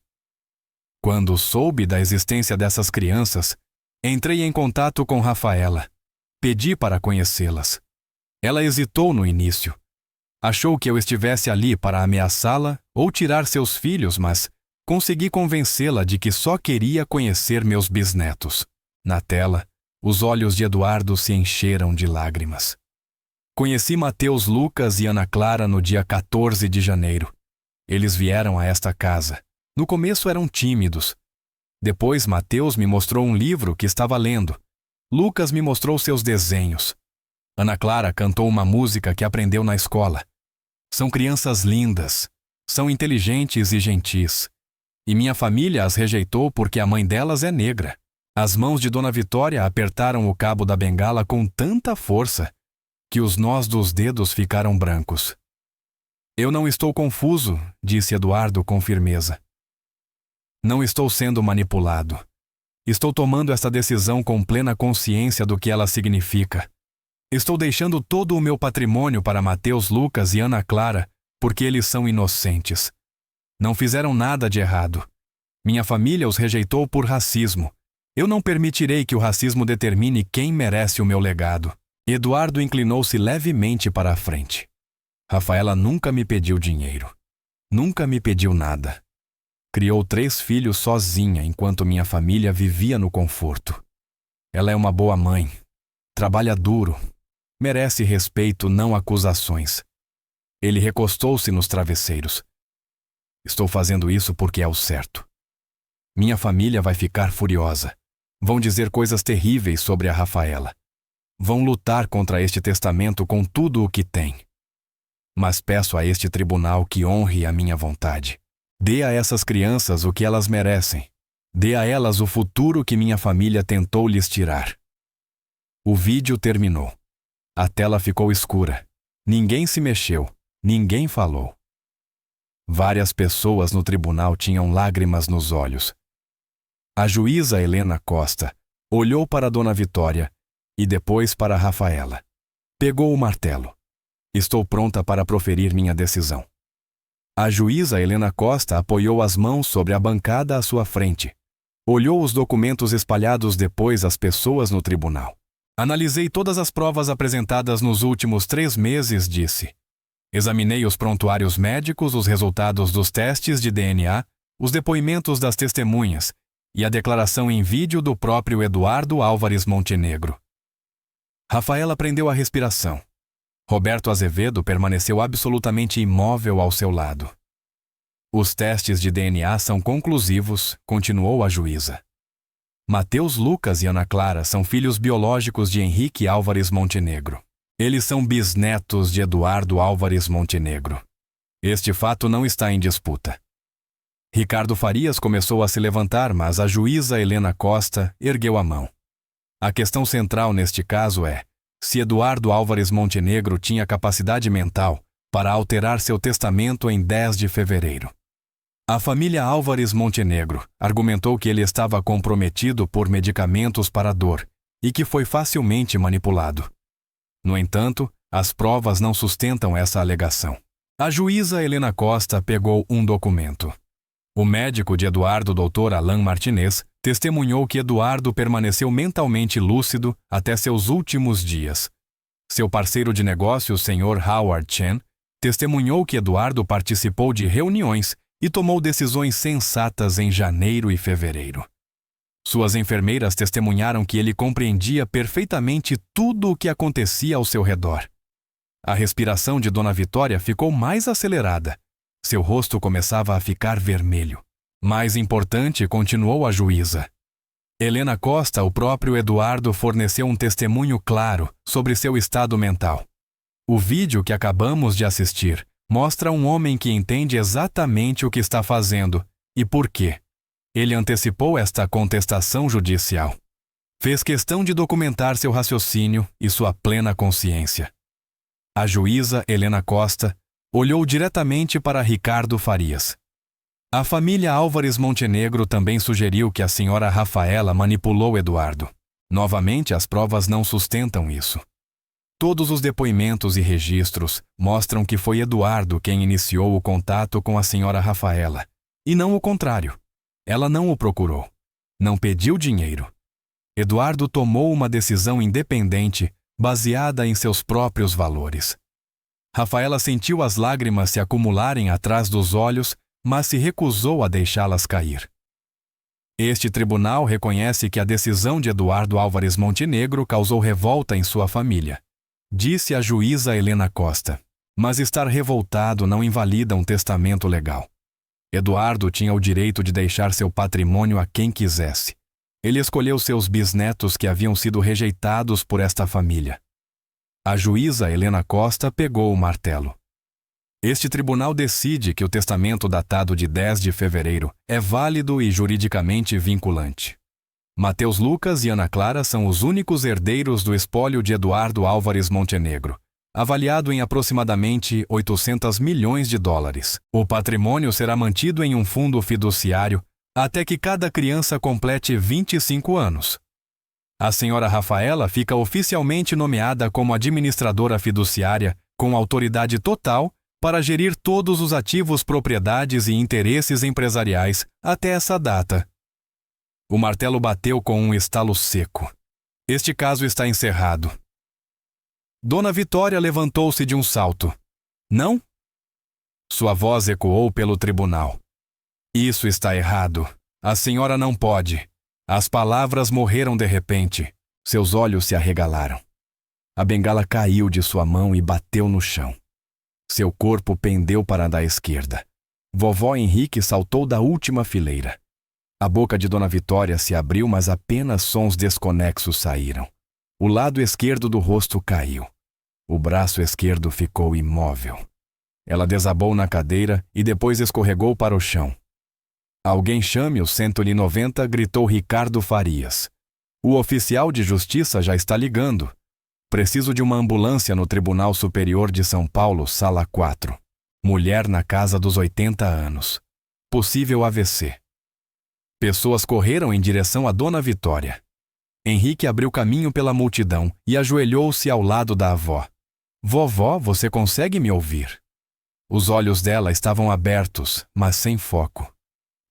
Speaker 1: Quando soube da existência dessas crianças, entrei em contato com Rafaela. Pedi para conhecê-las. Ela hesitou no início. Achou que eu estivesse ali para ameaçá-la ou tirar seus filhos, mas consegui convencê-la de que só queria conhecer meus bisnetos. Na tela, os olhos de Eduardo se encheram de lágrimas. Conheci Mateus Lucas e Ana Clara no dia 14 de janeiro. Eles vieram a esta casa. No começo eram tímidos. Depois Mateus me mostrou um livro que estava lendo. Lucas me mostrou seus desenhos. Ana Clara cantou uma música que aprendeu na escola. São crianças lindas, são inteligentes e gentis. E minha família as rejeitou porque a mãe delas é negra. As mãos de Dona Vitória apertaram o cabo da bengala com tanta força que os nós dos dedos ficaram brancos. Eu não estou confuso, disse Eduardo com firmeza. Não estou sendo manipulado. Estou tomando esta decisão com plena consciência do que ela significa. Estou deixando todo o meu patrimônio para Mateus Lucas e Ana Clara porque eles são inocentes. Não fizeram nada de errado. Minha família os rejeitou por racismo. Eu não permitirei que o racismo determine quem merece o meu legado. Eduardo inclinou-se levemente para a frente. Rafaela nunca me pediu dinheiro. Nunca me pediu nada. Criou 3 filhos sozinha enquanto minha família vivia no conforto. Ela é uma boa mãe. Trabalha duro. Merece respeito, não acusações. Ele recostou-se nos travesseiros. Estou fazendo isso porque é o certo. Minha família vai ficar furiosa. Vão dizer coisas terríveis sobre a Rafaela. Vão lutar contra este testamento com tudo o que tem. Mas peço a este tribunal que honre a minha vontade. Dê a essas crianças o que elas merecem. Dê a elas o futuro que minha família tentou lhes tirar. O vídeo terminou. A tela ficou escura. Ninguém se mexeu. Ninguém falou. Várias pessoas no tribunal tinham lágrimas nos olhos. A juíza Helena Costa olhou para Dona Vitória e depois para Rafaela. Pegou o martelo. Estou pronta para proferir minha decisão. A juíza Helena Costa apoiou as mãos sobre a bancada à sua frente. Olhou os documentos espalhados depois às pessoas no tribunal. Analisei todas as provas apresentadas nos últimos 3 meses, disse. Examinei os prontuários médicos, os resultados dos testes de DNA, os depoimentos das testemunhas e a declaração em vídeo do próprio Eduardo Álvares Montenegro. Rafaela prendeu a respiração. Roberto Azevedo permaneceu absolutamente imóvel ao seu lado. Os testes de DNA são conclusivos, continuou a juíza. Mateus Lucas e Ana Clara são filhos biológicos de Henrique Álvares Montenegro. Eles são bisnetos de Eduardo Álvares Montenegro. Este fato não está em disputa. Ricardo Farias começou a se levantar, mas a juíza Helena Costa ergueu a mão. A questão central neste caso é se Eduardo Álvares Montenegro tinha capacidade mental para alterar seu testamento em 10 de fevereiro. A família Álvares Montenegro argumentou que ele estava comprometido por medicamentos para a dor e que foi facilmente manipulado. No entanto, as provas não sustentam essa alegação. A juíza Helena Costa pegou um documento. O médico de Eduardo, Dr. Alain Martinez, testemunhou que Eduardo permaneceu mentalmente lúcido até seus últimos dias. Seu parceiro de negócios, Sr. Howard Chen, testemunhou que Eduardo participou de reuniões e tomou decisões sensatas em janeiro e fevereiro. Suas enfermeiras testemunharam que ele compreendia perfeitamente tudo o que acontecia ao seu redor. A respiração de Dona Vitória ficou mais acelerada. Seu rosto começava a ficar vermelho. Mais importante, continuou a juíza. Helena Costa, o próprio Eduardo, forneceu um testemunho claro sobre seu estado mental. O vídeo que acabamos de assistir mostra um homem que entende exatamente o que está fazendo e por quê. Ele antecipou esta contestação judicial. Fez questão de documentar seu raciocínio e sua plena consciência. A juíza Helena Costa olhou diretamente para Ricardo Farias. A família Álvares Montenegro também sugeriu que a senhora Rafaela manipulou Eduardo. Novamente, as provas não sustentam isso. Todos os depoimentos e registros mostram que foi Eduardo quem iniciou o contato com a senhora Rafaela, e não o contrário. Ela não o procurou. Não pediu dinheiro. Eduardo tomou uma decisão independente, baseada em seus próprios valores. Rafaela sentiu as lágrimas se acumularem atrás dos olhos, mas se recusou a deixá-las cair. Este tribunal reconhece que a decisão de Eduardo Álvares Montenegro causou revolta em sua família, disse a juíza Helena Costa. Mas estar revoltado não invalida um testamento legal. Eduardo tinha o direito de deixar seu patrimônio a quem quisesse. Ele escolheu seus bisnetos que haviam sido rejeitados por esta família. A juíza Helena Costa pegou o martelo. Este tribunal decide que o testamento datado de 10 de fevereiro é válido e juridicamente vinculante. Mateus Lucas e Ana Clara são os únicos herdeiros do espólio de Eduardo Álvares Montenegro, avaliado em aproximadamente 800 milhões de dólares. O patrimônio será mantido em um fundo fiduciário até que cada criança complete 25 anos. A senhora Rafaela fica oficialmente nomeada como administradora fiduciária com autoridade total para gerir todos os ativos, propriedades e interesses empresariais até essa data. O martelo bateu com um estalo seco. Este caso está encerrado. Dona Vitória levantou-se de um salto. Não? Sua voz ecoou pelo tribunal. Isso está errado. A senhora não pode. As palavras morreram de repente. Seus olhos se arregalaram. A bengala caiu de sua mão e bateu no chão. Seu corpo pendeu para a da esquerda. Vovó Henrique saltou da última fileira. A boca de Dona Vitória se abriu, mas apenas sons desconexos saíram. O lado esquerdo do rosto caiu. O braço esquerdo ficou imóvel. Ela desabou na cadeira e depois escorregou para o chão. Alguém chame o 190, gritou Ricardo Farias. O oficial de justiça já está ligando. Preciso de uma ambulância no Tribunal Superior de São Paulo, sala 4. Mulher na casa dos 80 anos. Possível AVC. Pessoas correram em direção a Dona Vitória. Henrique abriu caminho pela multidão e ajoelhou-se ao lado da avó. Vovó, você consegue me ouvir? Os olhos dela estavam abertos, mas sem foco.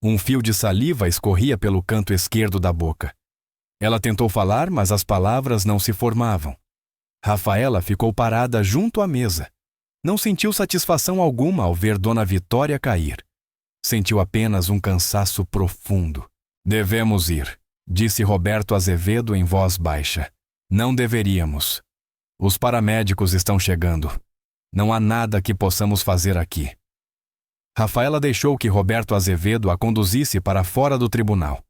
Speaker 1: Um fio de saliva escorria pelo canto esquerdo da boca. Ela tentou falar, mas as palavras não se formavam. Rafaela ficou parada junto à mesa. Não sentiu satisfação alguma ao ver Dona Vitória cair. Sentiu apenas um cansaço profundo. Devemos ir, disse Roberto Azevedo em voz baixa. Não deveríamos. Os paramédicos estão chegando. Não há nada que possamos fazer aqui. Rafaela deixou que Roberto Azevedo a conduzisse para fora do tribunal.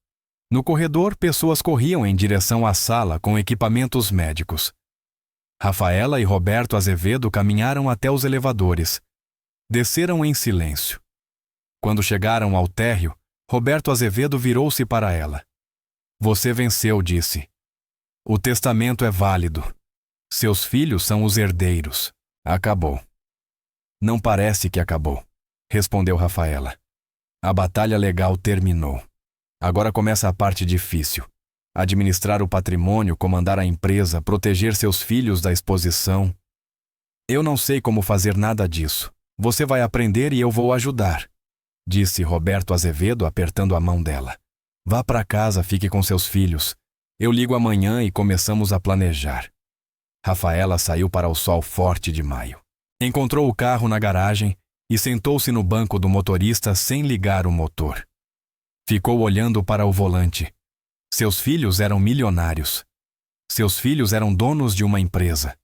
Speaker 1: No corredor, pessoas corriam em direção à sala com equipamentos médicos. Rafaela e Roberto Azevedo caminharam até os elevadores. Desceram em silêncio. Quando chegaram ao térreo, Roberto Azevedo virou-se para ela. Você venceu, disse. O testamento é válido. Seus filhos são os herdeiros. Acabou. Não parece que acabou, respondeu Rafaela. A batalha legal terminou. Agora começa a parte difícil. Administrar o patrimônio, comandar a empresa, proteger seus filhos da exposição. Eu não sei como fazer nada disso. Você vai aprender e eu vou ajudar, disse Roberto Azevedo apertando a mão dela. Vá para casa, fique com seus filhos. Eu ligo amanhã e começamos a planejar. Rafaela saiu para o sol forte de maio. Encontrou o carro na garagem e sentou-se no banco do motorista sem ligar o motor. Ficou olhando para o volante. Seus filhos eram milionários. Seus filhos eram donos de uma empresa.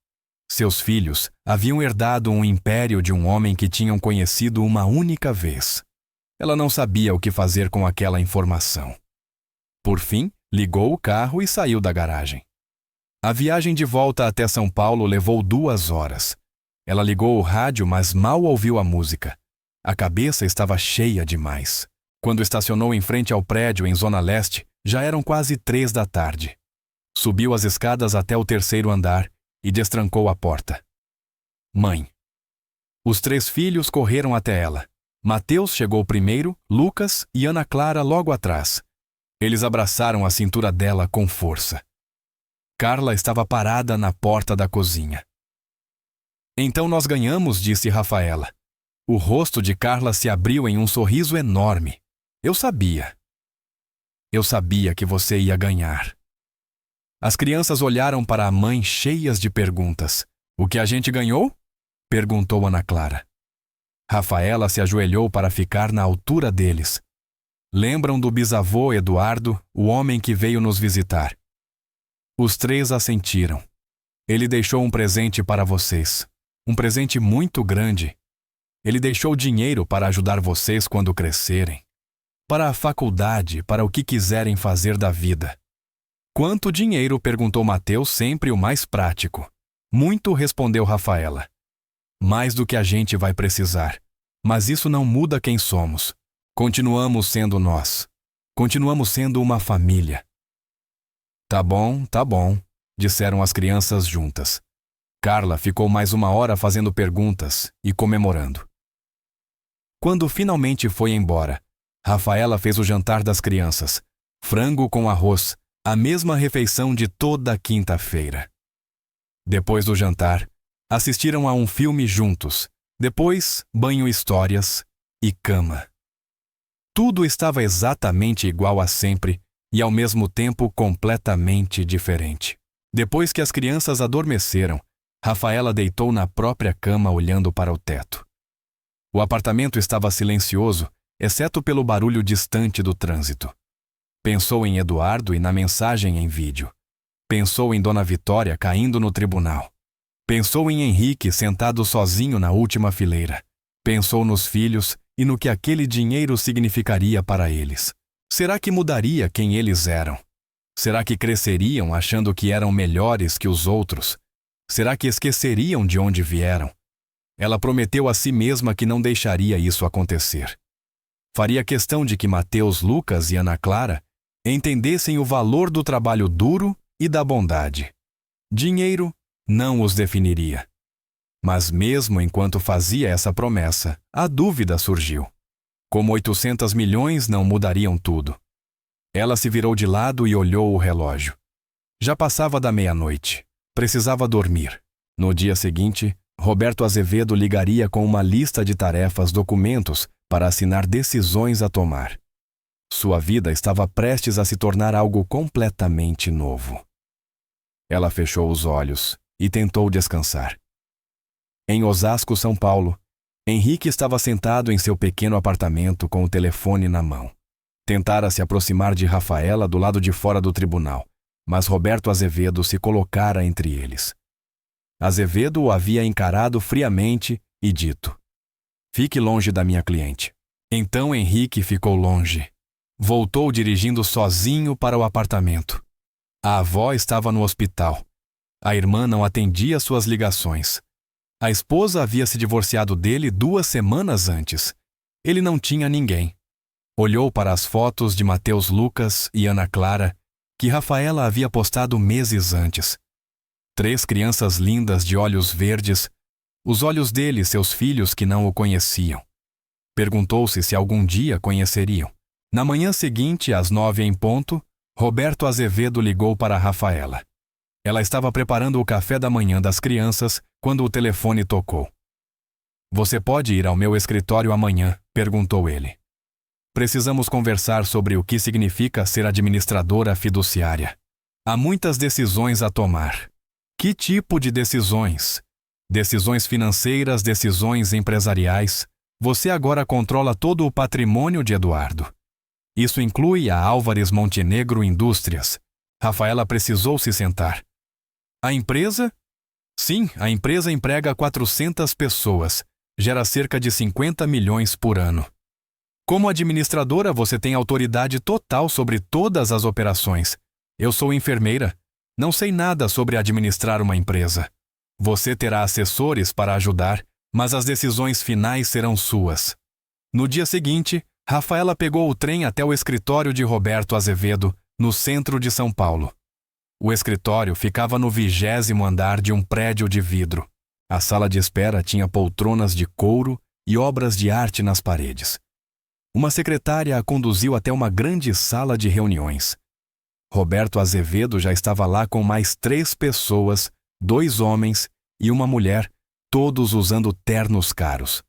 Speaker 1: Seus filhos haviam herdado um império de um homem que tinham conhecido uma única vez. Ela não sabia o que fazer com aquela informação. Por fim, ligou o carro e saiu da garagem. A viagem de volta até São Paulo levou 2 horas. Ela ligou o rádio, mas mal ouviu a música. A cabeça estava cheia demais. Quando estacionou em frente ao prédio em Zona Leste, já eram quase 3 da tarde. Subiu as escadas até o 3º andar e destrancou a porta. Mãe. Os 3 filhos correram até ela. Mateus chegou primeiro, Lucas e Ana Clara logo atrás. Eles abraçaram a cintura dela com força. Carla estava parada na porta da cozinha. Então nós ganhamos, disse Rafaela. O rosto de Carla se abriu em um sorriso enorme. Eu sabia. Eu sabia que você ia ganhar. As crianças olharam para a mãe cheias de perguntas. O que a gente ganhou? Perguntou Ana Clara. Rafaela se ajoelhou para ficar na altura deles. Lembram do bisavô Eduardo, o homem que veio nos visitar? Os 3 assentiram. Ele deixou um presente para vocês. Um presente muito grande. Ele deixou dinheiro para ajudar vocês quando crescerem. Para a faculdade, para o que quiserem fazer da vida. Quanto dinheiro? Perguntou Mateus, sempre o mais prático. Muito, respondeu Rafaela. Mais do que a gente vai precisar. Mas isso não muda quem somos. Continuamos sendo nós. Continuamos sendo uma família. Tá bom, disseram as crianças juntas. Carla ficou mais 1 hora fazendo perguntas e comemorando. Quando finalmente foi embora, Rafaela fez o jantar das crianças. Frango com arroz, a mesma refeição de toda quinta-feira. Depois do jantar, assistiram a um filme juntos. Depois, banho, histórias e cama. Tudo estava exatamente igual a sempre e ao mesmo tempo completamente diferente. Depois que as crianças adormeceram, Rafaela deitou na própria cama olhando para o teto. O apartamento estava silencioso, exceto pelo barulho distante do trânsito. Pensou em Eduardo e na mensagem em vídeo. Pensou em Dona Vitória caindo no tribunal. Pensou em Henrique sentado sozinho na última fileira. Pensou nos filhos e no que aquele dinheiro significaria para eles. Será que mudaria quem eles eram? Será que cresceriam achando que eram melhores que os outros? Será que esqueceriam de onde vieram? Ela prometeu a si mesma que não deixaria isso acontecer. Faria questão de que Mateus, Lucas e Ana Clara entendessem o valor do trabalho duro e da bondade. Dinheiro não os definiria. Mas mesmo enquanto fazia essa promessa, a dúvida surgiu. Como 800 milhões não mudariam tudo. Ela se virou de lado e olhou o relógio. Já passava da meia-noite. Precisava dormir. No dia seguinte, Roberto Azevedo ligaria com uma lista de tarefas, documentos, para assinar decisões a tomar. Sua vida estava prestes a se tornar algo completamente novo. Ela fechou os olhos e tentou descansar. Em Osasco, São Paulo, Henrique estava sentado em seu pequeno apartamento com o telefone na mão. Tentara se aproximar de Rafaela do lado de fora do tribunal, mas Roberto Azevedo se colocara entre eles. Azevedo o havia encarado friamente e dito: "Fique longe da minha cliente." Então Henrique ficou longe. Voltou dirigindo sozinho para o apartamento. A avó estava no hospital. A irmã não atendia suas ligações. A esposa havia se divorciado dele 2 semanas antes. Ele não tinha ninguém. Olhou para as fotos de Mateus Lucas e Ana Clara, que Rafaela havia postado meses antes. 3 crianças lindas de olhos verdes, os olhos dele e seus filhos que não o conheciam. Perguntou-se se algum dia conheceriam. Na manhã seguinte, às 9 em ponto, Roberto Azevedo ligou para Rafaela. Ela estava preparando o café da manhã das crianças quando o telefone tocou. "Você pode ir ao meu escritório amanhã?" perguntou ele. "Precisamos conversar sobre o que significa ser administradora fiduciária. Há muitas decisões a tomar." "Que tipo de decisões?" "Decisões financeiras, decisões empresariais. Você agora controla todo o patrimônio de Eduardo. Isso inclui a Álvares Montenegro Indústrias." Rafaela precisou se sentar. "A empresa?" "Sim, a empresa emprega 400 pessoas. Gera cerca de 50 milhões por ano. Como administradora, você tem autoridade total sobre todas as operações. Eu sou enfermeira. Não sei nada sobre administrar uma empresa. Você terá assessores para ajudar, mas as decisões finais serão suas." No dia seguinte, Rafaela pegou o trem até o escritório de Roberto Azevedo, no centro de São Paulo. O escritório ficava no 20º andar de um prédio de vidro. A sala de espera tinha poltronas de couro e obras de arte nas paredes. Uma secretária a conduziu até uma grande sala de reuniões. Roberto Azevedo já estava lá com mais 3 pessoas, 2 homens e uma mulher, todos usando ternos caros.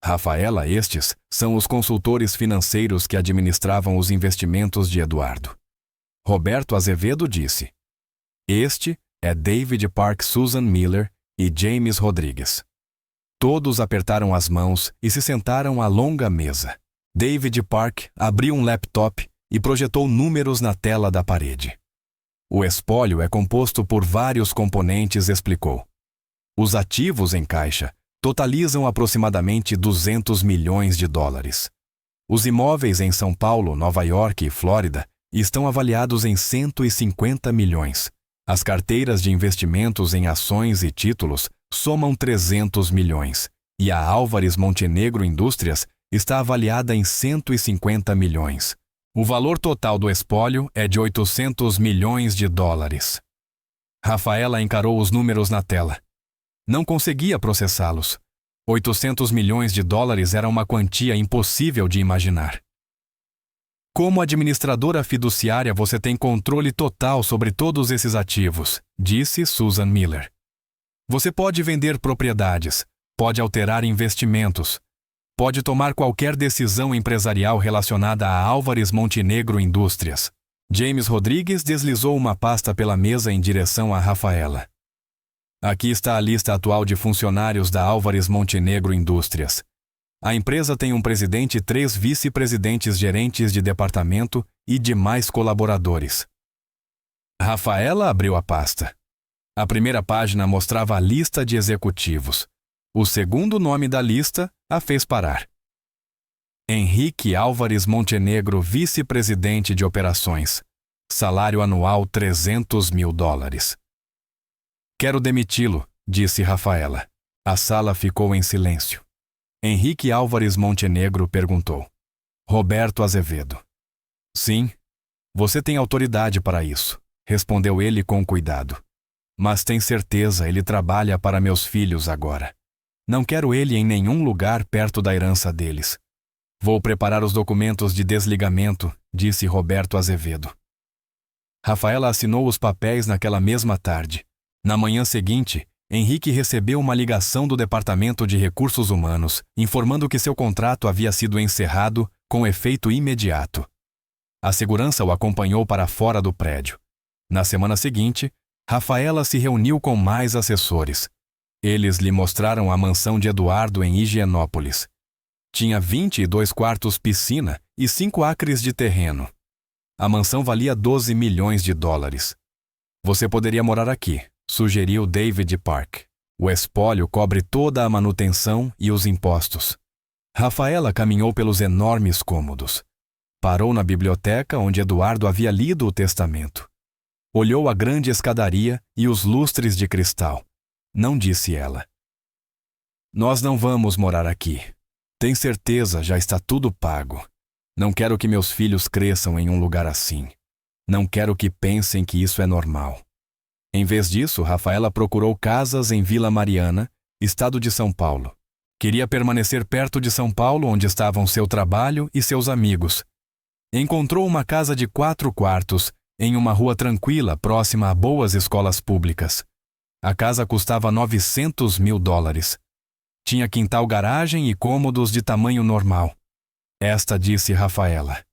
Speaker 1: Rafaela, estes são os consultores financeiros que administravam os investimentos de Eduardo. Roberto Azevedo disse: "Este é David Park, Susan Miller e James Rodrigues." Todos apertaram as mãos e se sentaram à longa mesa. David Park abriu um laptop e projetou números na tela da parede. "O espólio é composto por vários componentes", explicou. "Os ativos em caixa totalizam aproximadamente 200 milhões de dólares. Os imóveis em São Paulo, Nova York e Flórida estão avaliados em 150 milhões. As carteiras de investimentos em ações e títulos somam 300 milhões. E a Álvares Montenegro Indústrias está avaliada em 150 milhões. O valor total do espólio é de 800 milhões de dólares. Rafaela encarou os números na tela. Não conseguia processá-los. 800 milhões de dólares era uma quantia impossível de imaginar. "Como administradora fiduciária, você tem controle total sobre todos esses ativos", disse Susan Miller. "Você pode vender propriedades, pode alterar investimentos, pode tomar qualquer decisão empresarial relacionada a Álvares Montenegro Indústrias." James Rodrigues deslizou uma pasta pela mesa em direção a Rafaela. "Aqui está a lista atual de funcionários da Álvares Montenegro Indústrias. A empresa tem um presidente e 3 vice-presidentes gerentes de departamento e demais colaboradores." Rafaela abriu a pasta. A primeira página mostrava a lista de executivos. O segundo nome da lista a fez parar. Henrique Álvares Montenegro, vice-presidente de operações. Salário anual $300 mil. "Quero demiti-lo", disse Rafaela. A sala ficou em silêncio. Henrique Álvares Montenegro perguntou: "Roberto Azevedo." "Sim, você tem autoridade para isso", respondeu ele com cuidado. "Mas tem certeza, ele trabalha para meus filhos agora. Não quero ele em nenhum lugar perto da herança deles. Vou preparar os documentos de desligamento", disse Roberto Azevedo. Rafaela assinou os papéis naquela mesma tarde. Na manhã seguinte, Henrique recebeu uma ligação do Departamento de Recursos Humanos, informando que seu contrato havia sido encerrado com efeito imediato. A segurança o acompanhou para fora do prédio. Na semana seguinte, Rafaela se reuniu com mais assessores. Eles lhe mostraram a mansão de Eduardo em Higienópolis. Tinha 22 quartos piscina e 5 acres de terreno. A mansão valia 12 milhões de dólares. Você poderia morar aqui, sugeriu David Park. O espólio cobre toda a manutenção e os impostos. Rafaela caminhou pelos enormes cômodos. Parou na biblioteca onde Eduardo havia lido o testamento. Olhou a grande escadaria e os lustres de cristal. Não disse ela. Nós não vamos morar aqui. Tem certeza, já está tudo pago. Não quero que meus filhos cresçam em um lugar assim. Não quero que pensem que isso é normal. Em vez disso, Rafaela procurou casas em Vila Mariana, estado de São Paulo. Queria permanecer perto de São Paulo, onde estavam seu trabalho e seus amigos. Encontrou uma casa de 4 quartos, em uma rua tranquila, próxima a boas escolas públicas. A casa custava 900 mil dólares. Tinha quintal-garagem e cômodos de tamanho normal. Esta disse Rafaela.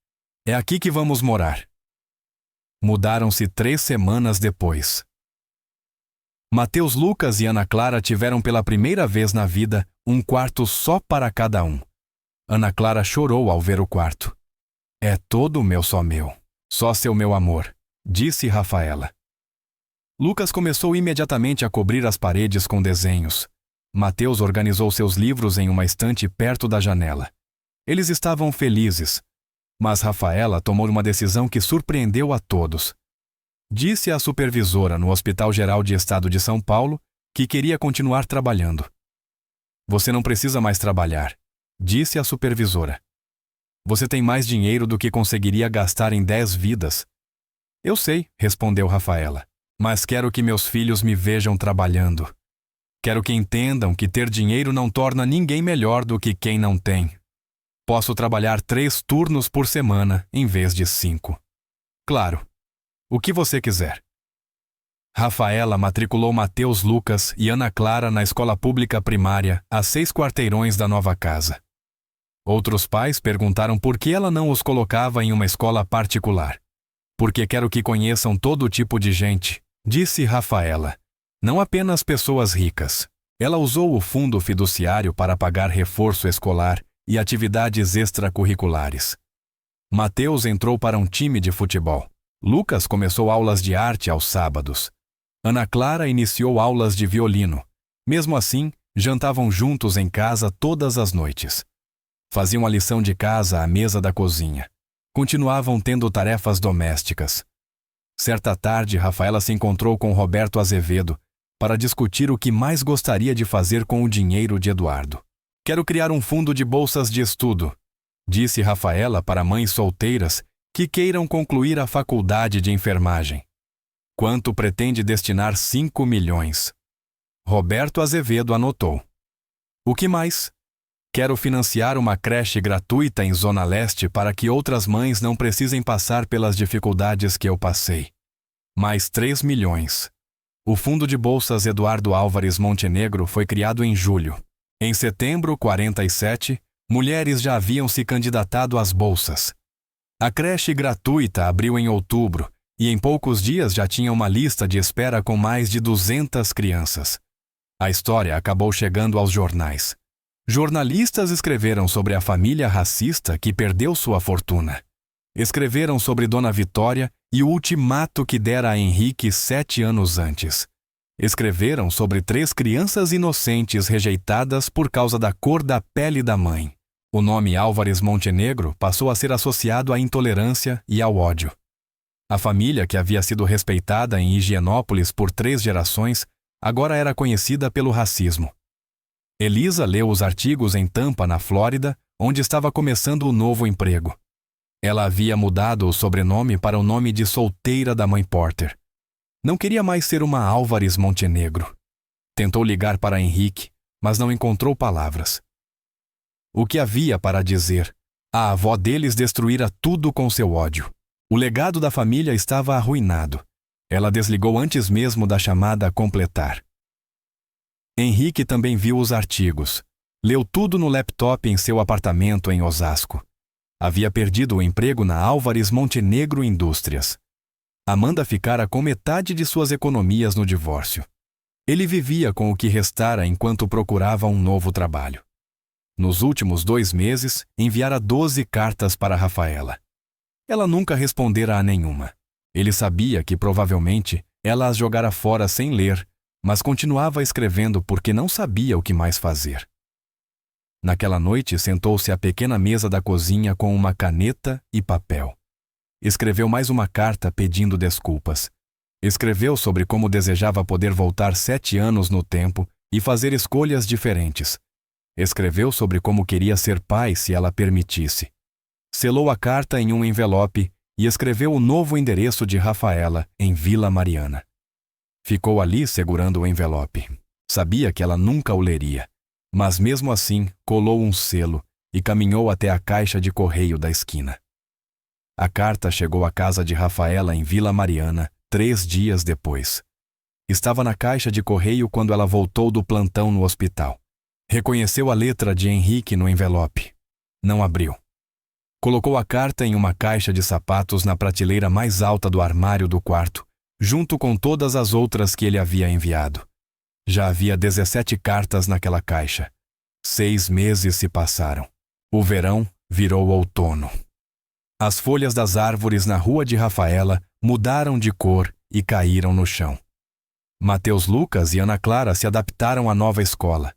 Speaker 1: É aqui que vamos morar. Mudaram-se 3 semanas depois. Mateus Lucas e Ana Clara tiveram pela primeira vez na vida um quarto só para cada um. Ana Clara chorou ao ver o quarto. É todo meu, só seu meu amor, disse Rafaela. Lucas começou imediatamente a cobrir as paredes com desenhos. Mateus organizou seus livros em uma estante perto da janela. Eles estavam felizes, mas Rafaela tomou uma decisão que surpreendeu a todos. Disse à supervisora no Hospital Geral de Estado de São Paulo que queria continuar trabalhando. Você não precisa mais trabalhar, disse a supervisora. Você tem mais dinheiro do que conseguiria gastar em 10 vidas. Eu sei, respondeu Rafaela, mas quero que meus filhos me vejam trabalhando. Quero que entendam que ter dinheiro não torna ninguém melhor do que quem não tem. Posso trabalhar 3 turnos por semana em vez de 5. Claro. O que você quiser. Rafaela matriculou Mateus Lucas e Ana Clara na escola pública primária a 6 quarteirões da nova casa. Outros pais perguntaram por que ela não os colocava em uma escola particular. Porque quero que conheçam todo tipo de gente, disse Rafaela. Não apenas pessoas ricas. Ela usou o fundo fiduciário para pagar reforço escolar e atividades extracurriculares. Mateus entrou para um time de futebol. Lucas começou aulas de arte aos sábados. Ana Clara iniciou aulas de violino. Mesmo assim, jantavam juntos em casa todas as noites. Faziam a lição de casa à mesa da cozinha. Continuavam tendo tarefas domésticas. Certa tarde, Rafaela se encontrou com Roberto Azevedo para discutir o que mais gostaria de fazer com o dinheiro de Eduardo. Quero criar um fundo de bolsas de estudo, disse Rafaela para mães solteiras que queiram concluir a faculdade de enfermagem. Quanto pretende destinar 5 milhões? Roberto Azevedo anotou. O que mais? Quero financiar uma creche gratuita em Zona Leste para que outras mães não precisem passar pelas dificuldades que eu passei. Mais 3 milhões. O Fundo de Bolsas Eduardo Álvares Montenegro foi criado em julho. Em setembro, 47, mulheres já haviam se candidatado às bolsas. A creche gratuita abriu em outubro e em poucos dias já tinha uma lista de espera com mais de 200 crianças. A história acabou chegando aos jornais. Jornalistas escreveram sobre a família racista que perdeu sua fortuna. Escreveram sobre Dona Vitória e o ultimato que dera a Henrique 7 anos antes. Escreveram sobre 3 crianças inocentes rejeitadas por causa da cor da pele da mãe. O nome Álvares Montenegro passou a ser associado à intolerância e ao ódio. A família, que havia sido respeitada em Higienópolis por 3 gerações, agora era conhecida pelo racismo. Elisa leu os artigos em Tampa, na Flórida, onde estava começando o novo emprego. Ela havia mudado o sobrenome para o nome de solteira da mãe Porter. Não queria mais ser uma Álvares Montenegro. Tentou ligar para Henrique, mas não encontrou palavras. O que havia para dizer? A avó deles destruíra tudo com seu ódio. O legado da família estava arruinado. Ela desligou antes mesmo da chamada a completar. Henrique também viu os artigos. Leu tudo no laptop em seu apartamento em Osasco. Havia perdido o emprego na Álvares Montenegro Indústrias. Amanda ficara com metade de suas economias no divórcio. Ele vivia com o que restara enquanto procurava um novo trabalho. Nos últimos 2 meses, enviara 12 cartas para Rafaela. Ela nunca respondera a nenhuma. Ele sabia que provavelmente ela as jogara fora sem ler, mas continuava escrevendo porque não sabia o que mais fazer. Naquela noite, sentou-se à pequena mesa da cozinha com uma caneta e papel. Escreveu mais uma carta pedindo desculpas. Escreveu sobre como desejava poder voltar 7 anos no tempo e fazer escolhas diferentes. Escreveu sobre como queria ser pai se ela permitisse. Selou a carta em um envelope e escreveu o novo endereço de Rafaela em Vila Mariana. Ficou ali segurando o envelope. Sabia que ela nunca o leria, mas mesmo assim colou um selo e caminhou até a caixa de correio da esquina. A carta chegou à casa de Rafaela em Vila Mariana 3 dias depois. Estava na caixa de correio quando ela voltou do plantão no hospital. Reconheceu a letra de Henrique no envelope. Não abriu. Colocou a carta em uma caixa de sapatos na prateleira mais alta do armário do quarto, junto com todas as outras que ele havia enviado. Já havia 17 cartas naquela caixa. 6 meses se passaram. O verão virou outono. As folhas das árvores na rua de Rafaela mudaram de cor e caíram no chão. Mateus Lucas e Ana Clara se adaptaram à nova escola.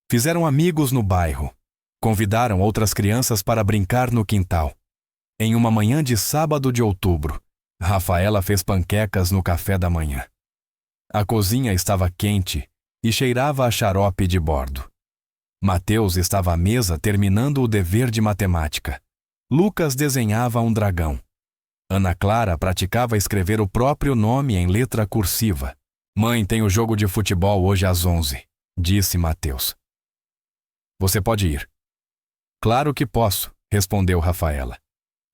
Speaker 1: Fizeram amigos no bairro. Convidaram outras crianças para brincar no quintal. Em uma manhã de sábado de outubro, Rafaela fez panquecas no café da manhã. A cozinha estava quente e cheirava a xarope de bordo. Mateus estava à mesa terminando o dever de matemática. Lucas desenhava um dragão. Ana Clara praticava escrever o próprio nome em letra cursiva. Mãe, tem o jogo de futebol hoje às 11, disse Mateus. Você pode ir. Claro que posso, respondeu Rafaela.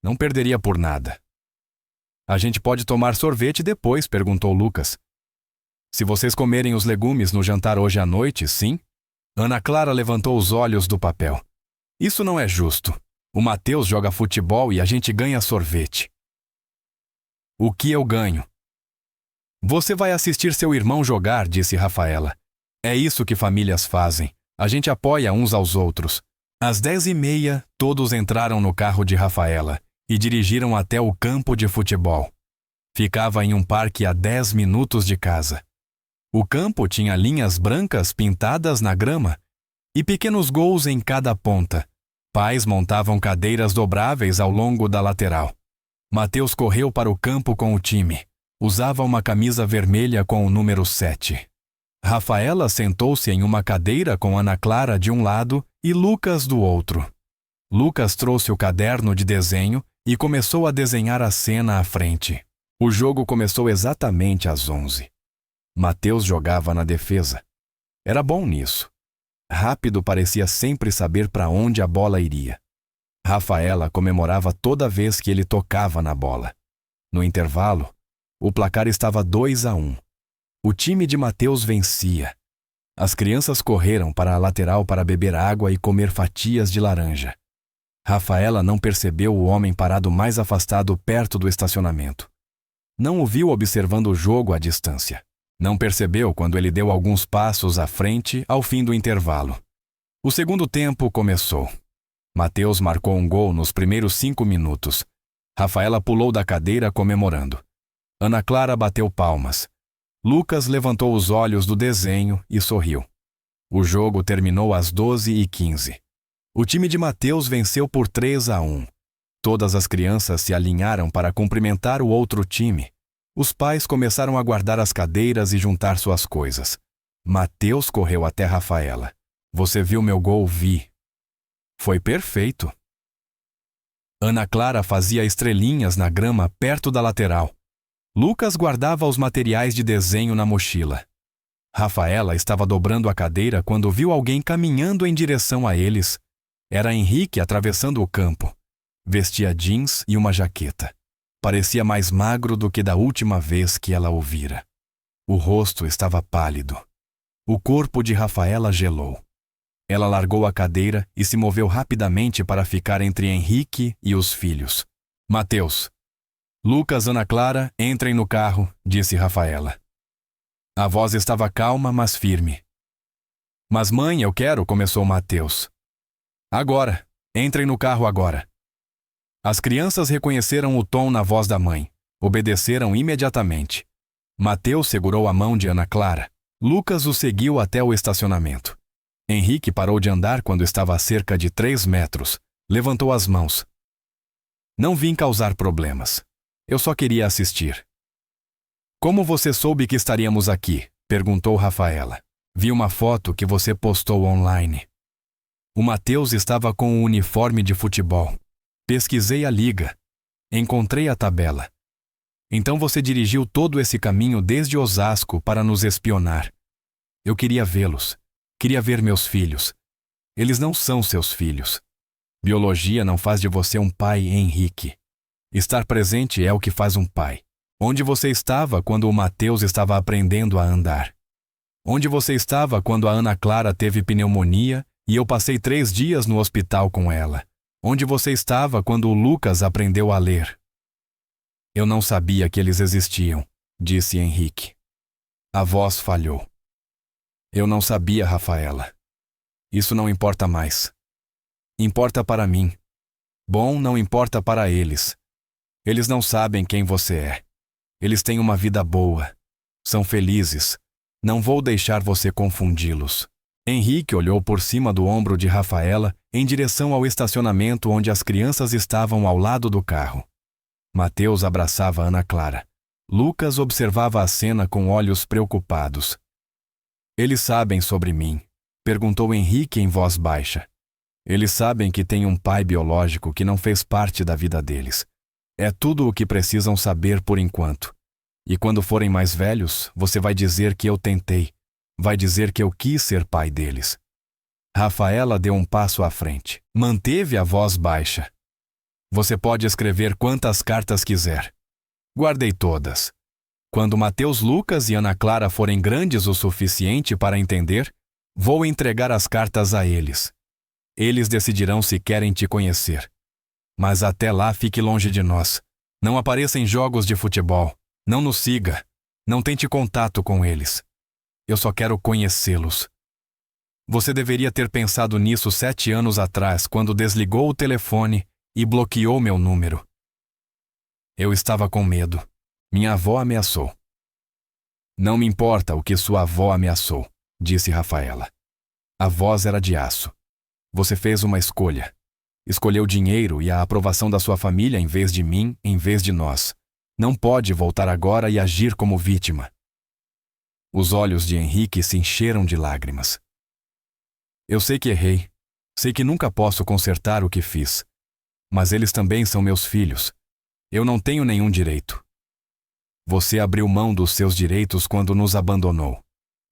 Speaker 1: Não perderia por nada. A gente pode tomar sorvete depois, perguntou Lucas. Se vocês comerem os legumes no jantar hoje à noite, sim? Ana Clara levantou os olhos do papel. Isso não é justo. O Mateus joga futebol e a gente ganha sorvete. O que eu ganho? Você vai assistir seu irmão jogar, disse Rafaela. É isso que famílias fazem. A gente apoia uns aos outros. Às 10h30, todos entraram no carro de Rafaela e dirigiram até o campo de futebol. Ficava em um parque a 10 minutos de casa. O campo tinha linhas brancas pintadas na grama e pequenos gols em cada ponta. Pais montavam cadeiras dobráveis ao longo da lateral. Mateus correu para o campo com o time. Usava uma camisa vermelha com o número 7. Rafaela sentou-se em uma cadeira com Ana Clara de um lado e Lucas do outro. Lucas trouxe o caderno de desenho e começou a desenhar a cena à frente. O jogo começou exatamente às 11. Mateus jogava na defesa. Era bom nisso. Rápido, parecia sempre saber para onde a bola iria. Rafaela comemorava toda vez que ele tocava na bola. No intervalo, o placar estava 2-1. O time de Mateus vencia. As crianças correram para a lateral para beber água e comer fatias de laranja. Rafaela não percebeu o homem parado mais afastado perto do estacionamento. Não o viu observando o jogo à distância. Não percebeu quando ele deu alguns passos à frente ao fim do intervalo. O segundo tempo começou. Mateus marcou um gol nos primeiros 5 minutos. Rafaela pulou da cadeira comemorando. Ana Clara bateu palmas. Lucas levantou os olhos do desenho e sorriu. O jogo terminou às 12h15. O time de Mateus venceu por 3-1. Todas as crianças se alinharam para cumprimentar o outro time. Os pais começaram a guardar as cadeiras e juntar suas coisas. Mateus correu até Rafaela. Você viu meu gol? Vi. Foi perfeito. Ana Clara fazia estrelinhas na grama perto da lateral. Lucas guardava os materiais de desenho na mochila. Rafaela estava dobrando a cadeira quando viu alguém caminhando em direção a eles. Era Henrique atravessando o campo. Vestia jeans e uma jaqueta. Parecia mais magro do que da última vez que ela o vira. O rosto estava pálido. O corpo de Rafaela gelou. Ela largou a cadeira e se moveu rapidamente para ficar entre Henrique e os filhos. Mateus. Lucas, Ana Clara, entrem no carro, disse Rafaela. A voz estava calma, mas firme. Mas mãe, eu quero, começou Mateus. Agora, entrem no carro agora. As crianças reconheceram o tom na voz da mãe. Obedeceram imediatamente. Mateus segurou a mão de Ana Clara. Lucas o seguiu até o estacionamento. Henrique parou de andar quando estava a cerca de 3 metros. Levantou as mãos. Não vim causar problemas. Eu só queria assistir. Como você soube que estaríamos aqui? Perguntou Rafaela. Vi uma foto que você postou online. O Mateus estava com um uniforme de futebol. Pesquisei a liga. Encontrei a tabela. Então você dirigiu todo esse caminho desde Osasco para nos espionar. Eu queria vê-los. Queria ver meus filhos. Eles não são seus filhos. Biologia não faz de você um pai, Henrique. Estar presente é o que faz um pai. Onde você estava quando o Mateus estava aprendendo a andar? Onde você estava quando a Ana Clara teve pneumonia e eu passei 3 dias no hospital com ela? Onde você estava quando o Lucas aprendeu a ler? Eu não sabia que eles existiam, disse Henrique. A voz falhou. Eu não sabia, Rafaela. Isso não importa mais. Importa para mim. Bom, não importa para eles. Eles não sabem quem você é. Eles têm uma vida boa. São felizes. Não vou deixar você confundi-los. Henrique olhou por cima do ombro de Rafaela em direção ao estacionamento onde as crianças estavam ao lado do carro. Mateus abraçava Ana Clara. Lucas observava a cena com olhos preocupados. Eles sabem sobre mim? Perguntou Henrique em voz baixa. Eles sabem que tem um pai biológico que não fez parte da vida deles. É tudo o que precisam saber por enquanto. E quando forem mais velhos, você vai dizer que eu tentei. Vai dizer que eu quis ser pai deles. Rafaela deu um passo à frente. Manteve a voz baixa. Você pode escrever quantas cartas quiser. Guardei todas. Quando Mateus, Lucas e Ana Clara forem grandes o suficiente para entender, vou entregar as cartas a eles. Eles decidirão se querem te conhecer. Mas até lá fique longe de nós. Não apareça em jogos de futebol. Não nos siga. Não tente contato com eles. Eu só quero conhecê-los. Você deveria ter pensado nisso 7 anos atrás, quando desligou o telefone e bloqueou meu número. Eu estava com medo. Minha avó ameaçou. Não me importa o que sua avó ameaçou, disse Rafaela. A voz era de aço. Você fez uma escolha. Escolheu dinheiro e a aprovação da sua família em vez de mim, em vez de nós. Não pode voltar agora e agir como vítima. Os olhos de Henrique se encheram de lágrimas. Eu sei que errei. Sei que nunca posso consertar o que fiz. Mas eles também são meus filhos. Eu não tenho nenhum direito. Você abriu mão dos seus direitos quando nos abandonou.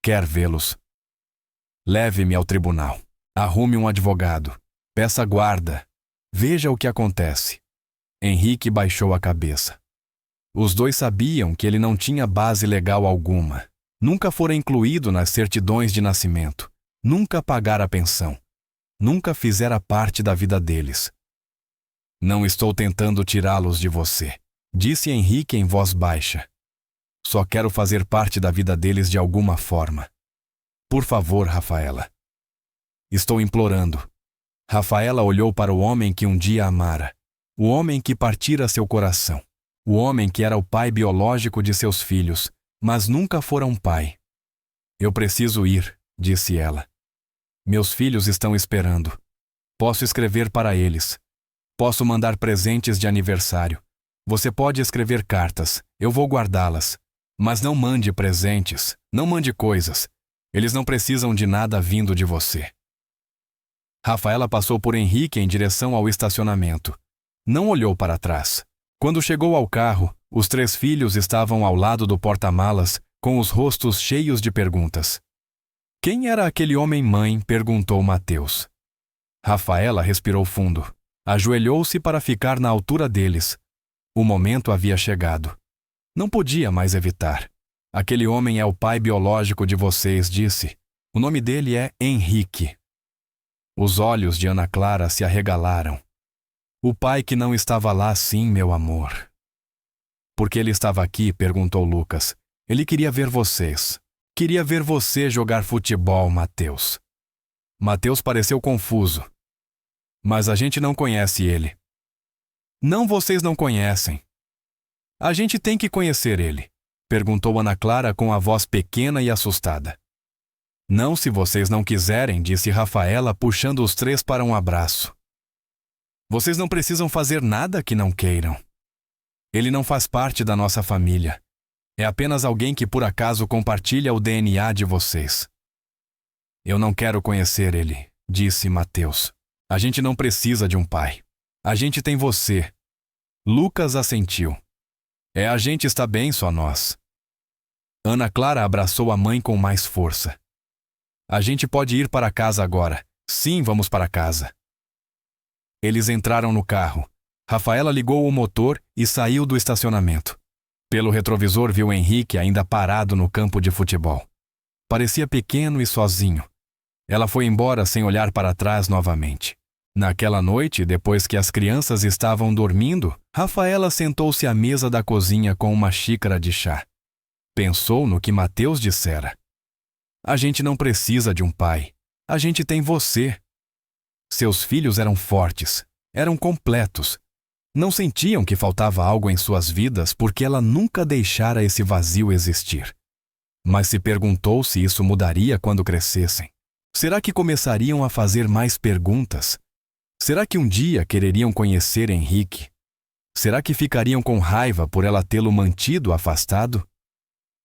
Speaker 1: Quer vê-los? Leve-me ao tribunal. Arrume um advogado. Peça guarda. Veja o que acontece. Henrique baixou a cabeça. Os dois sabiam que ele não tinha base legal alguma. Nunca fora incluído nas certidões de nascimento. Nunca pagara a pensão. Nunca fizera parte da vida deles. Não estou tentando tirá-los de você, disse Henrique em voz baixa. Só quero fazer parte da vida deles de alguma forma. Por favor, Rafaela. Estou implorando. Rafaela olhou para o homem que um dia amara. O homem que partira seu coração. O homem que era o pai biológico de seus filhos, mas nunca fora um pai. Eu preciso ir, disse ela. Meus filhos estão esperando. Posso escrever para eles. Posso mandar presentes de aniversário. Você pode escrever cartas. Eu vou guardá-las. Mas não mande presentes. Não mande coisas. Eles não precisam de nada vindo de você. Rafaela passou por Henrique em direção ao estacionamento. Não olhou para trás. Quando chegou ao carro, os 3 filhos estavam ao lado do porta-malas, com os rostos cheios de perguntas. Quem era aquele homem-mãe? Perguntou Mateus. Rafaela respirou fundo. Ajoelhou-se para ficar na altura deles. O momento havia chegado. Não podia mais evitar. Aquele homem é o pai biológico de vocês, disse. O nome dele é Henrique. Os olhos de Ana Clara se arregalaram. O pai que não estava lá, sim, meu amor. Por que ele estava aqui? Perguntou Lucas. Ele queria ver vocês. Queria ver você jogar futebol, Mateus. Mateus pareceu confuso. Mas a gente não conhece ele. Não, vocês não conhecem. A gente tem que conhecer ele, perguntou Ana Clara com a voz pequena e assustada. Não, se vocês não quiserem, disse Rafaela, puxando os três para um abraço. Vocês não precisam fazer nada que não queiram. Ele não faz parte da nossa família. É apenas alguém que por acaso compartilha o DNA de vocês. Eu não quero conhecer ele, disse Mateus. A gente não precisa de um pai. A gente tem você. Lucas assentiu. A gente está bem, só nós. Ana Clara abraçou a mãe com mais força. A gente pode ir para casa agora. Sim, vamos para casa. Eles entraram no carro. Rafaela ligou o motor e saiu do estacionamento. Pelo retrovisor viu Henrique ainda parado no campo de futebol. Parecia pequeno e sozinho. Ela foi embora sem olhar para trás novamente. Naquela noite, depois que as crianças estavam dormindo, Rafaela sentou-se à mesa da cozinha com uma xícara de chá. Pensou no que Mateus dissera. A gente não precisa de um pai. A gente tem você. Seus filhos eram fortes, eram completos. Não sentiam que faltava algo em suas vidas porque ela nunca deixara esse vazio existir. Mas se perguntou se isso mudaria quando crescessem. Será que começariam a fazer mais perguntas? Será que um dia quereriam conhecer Henrique? Será que ficariam com raiva por ela tê-lo mantido afastado?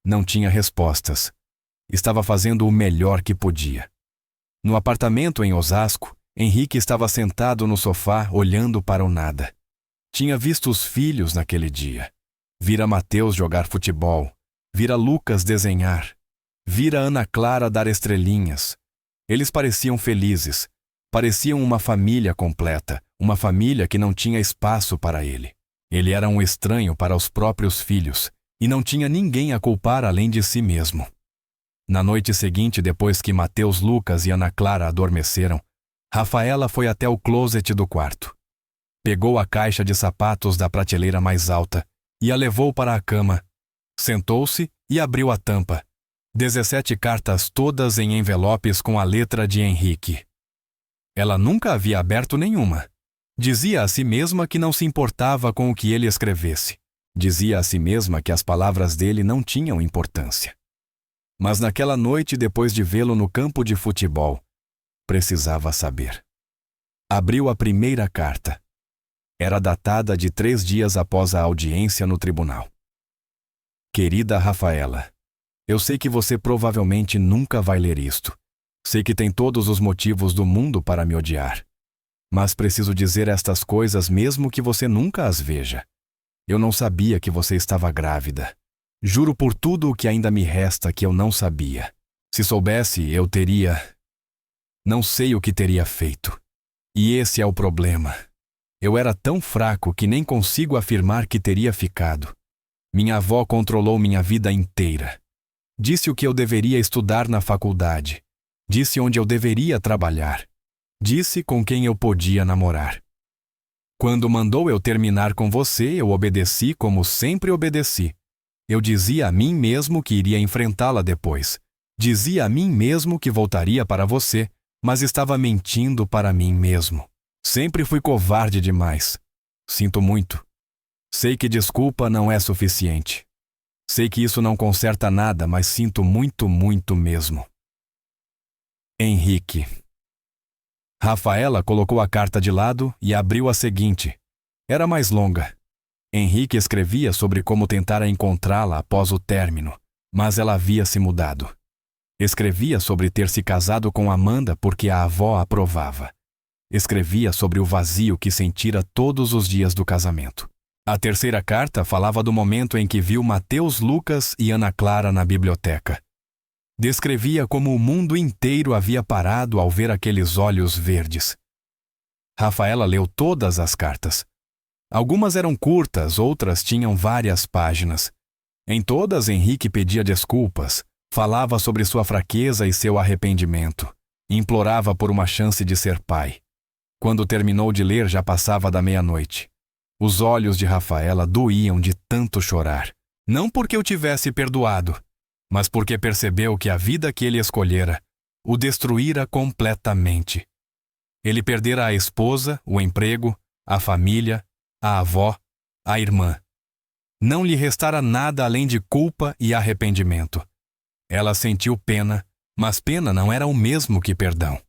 Speaker 1: Não tinha respostas. Estava fazendo o melhor que podia. No apartamento em Osasco, Henrique estava sentado no sofá olhando para o nada. Tinha visto os filhos naquele dia. Vira Mateus jogar futebol. Vira Lucas desenhar. Vira Ana Clara dar estrelinhas. Eles pareciam felizes. Pareciam uma família completa, uma família que não tinha espaço para ele. Ele era um estranho para os próprios filhos, e não tinha ninguém a culpar além de si mesmo. Na noite seguinte, depois que Mateus, Lucas e Ana Clara adormeceram, Rafaela foi até o closet do quarto. Pegou a caixa de sapatos da prateleira mais alta e a levou para a cama. Sentou-se e abriu a tampa. 17 cartas, todas em envelopes com a letra de Henrique. Ela nunca havia aberto nenhuma. Dizia a si mesma que não se importava com o que ele escrevesse. Dizia a si mesma que as palavras dele não tinham importância. Mas naquela noite, depois de vê-lo no campo de futebol, precisava saber. Abriu a primeira carta. Era datada de 3 dias após a audiência no tribunal. Querida Rafaela, eu sei que você provavelmente nunca vai ler isto. Sei que tem todos os motivos do mundo para me odiar. Mas preciso dizer estas coisas mesmo que você nunca as veja. Eu não sabia que você estava grávida. Juro por tudo o que ainda me resta que eu não sabia. Se soubesse, eu teria... Não sei o que teria feito. E esse é o problema. Eu era tão fraco que nem consigo afirmar que teria ficado. Minha avó controlou minha vida inteira. Disse o que eu deveria estudar na faculdade. Disse onde eu deveria trabalhar. Disse com quem eu podia namorar. Quando mandou eu terminar com você, eu obedeci como sempre obedeci. Eu dizia a mim mesmo que iria enfrentá-la depois. Dizia a mim mesmo que voltaria para você, mas estava mentindo para mim mesmo. Sempre fui covarde demais. Sinto muito. Sei que desculpa não é suficiente. Sei que isso não conserta nada, mas sinto muito, muito mesmo. Henrique. Rafaela colocou a carta de lado e abriu a seguinte. Era mais longa. Henrique escrevia sobre como tentara encontrá-la após o término, mas ela havia se mudado. Escrevia sobre ter se casado com Amanda porque a avó aprovava. Escrevia sobre o vazio que sentira todos os dias do casamento. A terceira carta falava do momento em que viu Mateus, Lucas e Ana Clara na biblioteca. Descrevia como o mundo inteiro havia parado ao ver aqueles olhos verdes. Rafaela leu todas as cartas. Algumas eram curtas, outras tinham várias páginas. Em todas, Henrique pedia desculpas, Falava sobre sua fraqueza e seu arrependimento. Implorava por uma chance de ser pai. Quando terminou de ler, já passava da meia-noite. Os olhos de Rafaela doíam de tanto chorar. Não porque o tivesse perdoado, mas porque percebeu que a vida que ele escolhera o destruíra completamente. Ele perdera a esposa, o emprego, a família, a avó, a irmã. Não lhe restara nada além de culpa e arrependimento. Ela sentiu pena, mas pena não era o mesmo que perdão.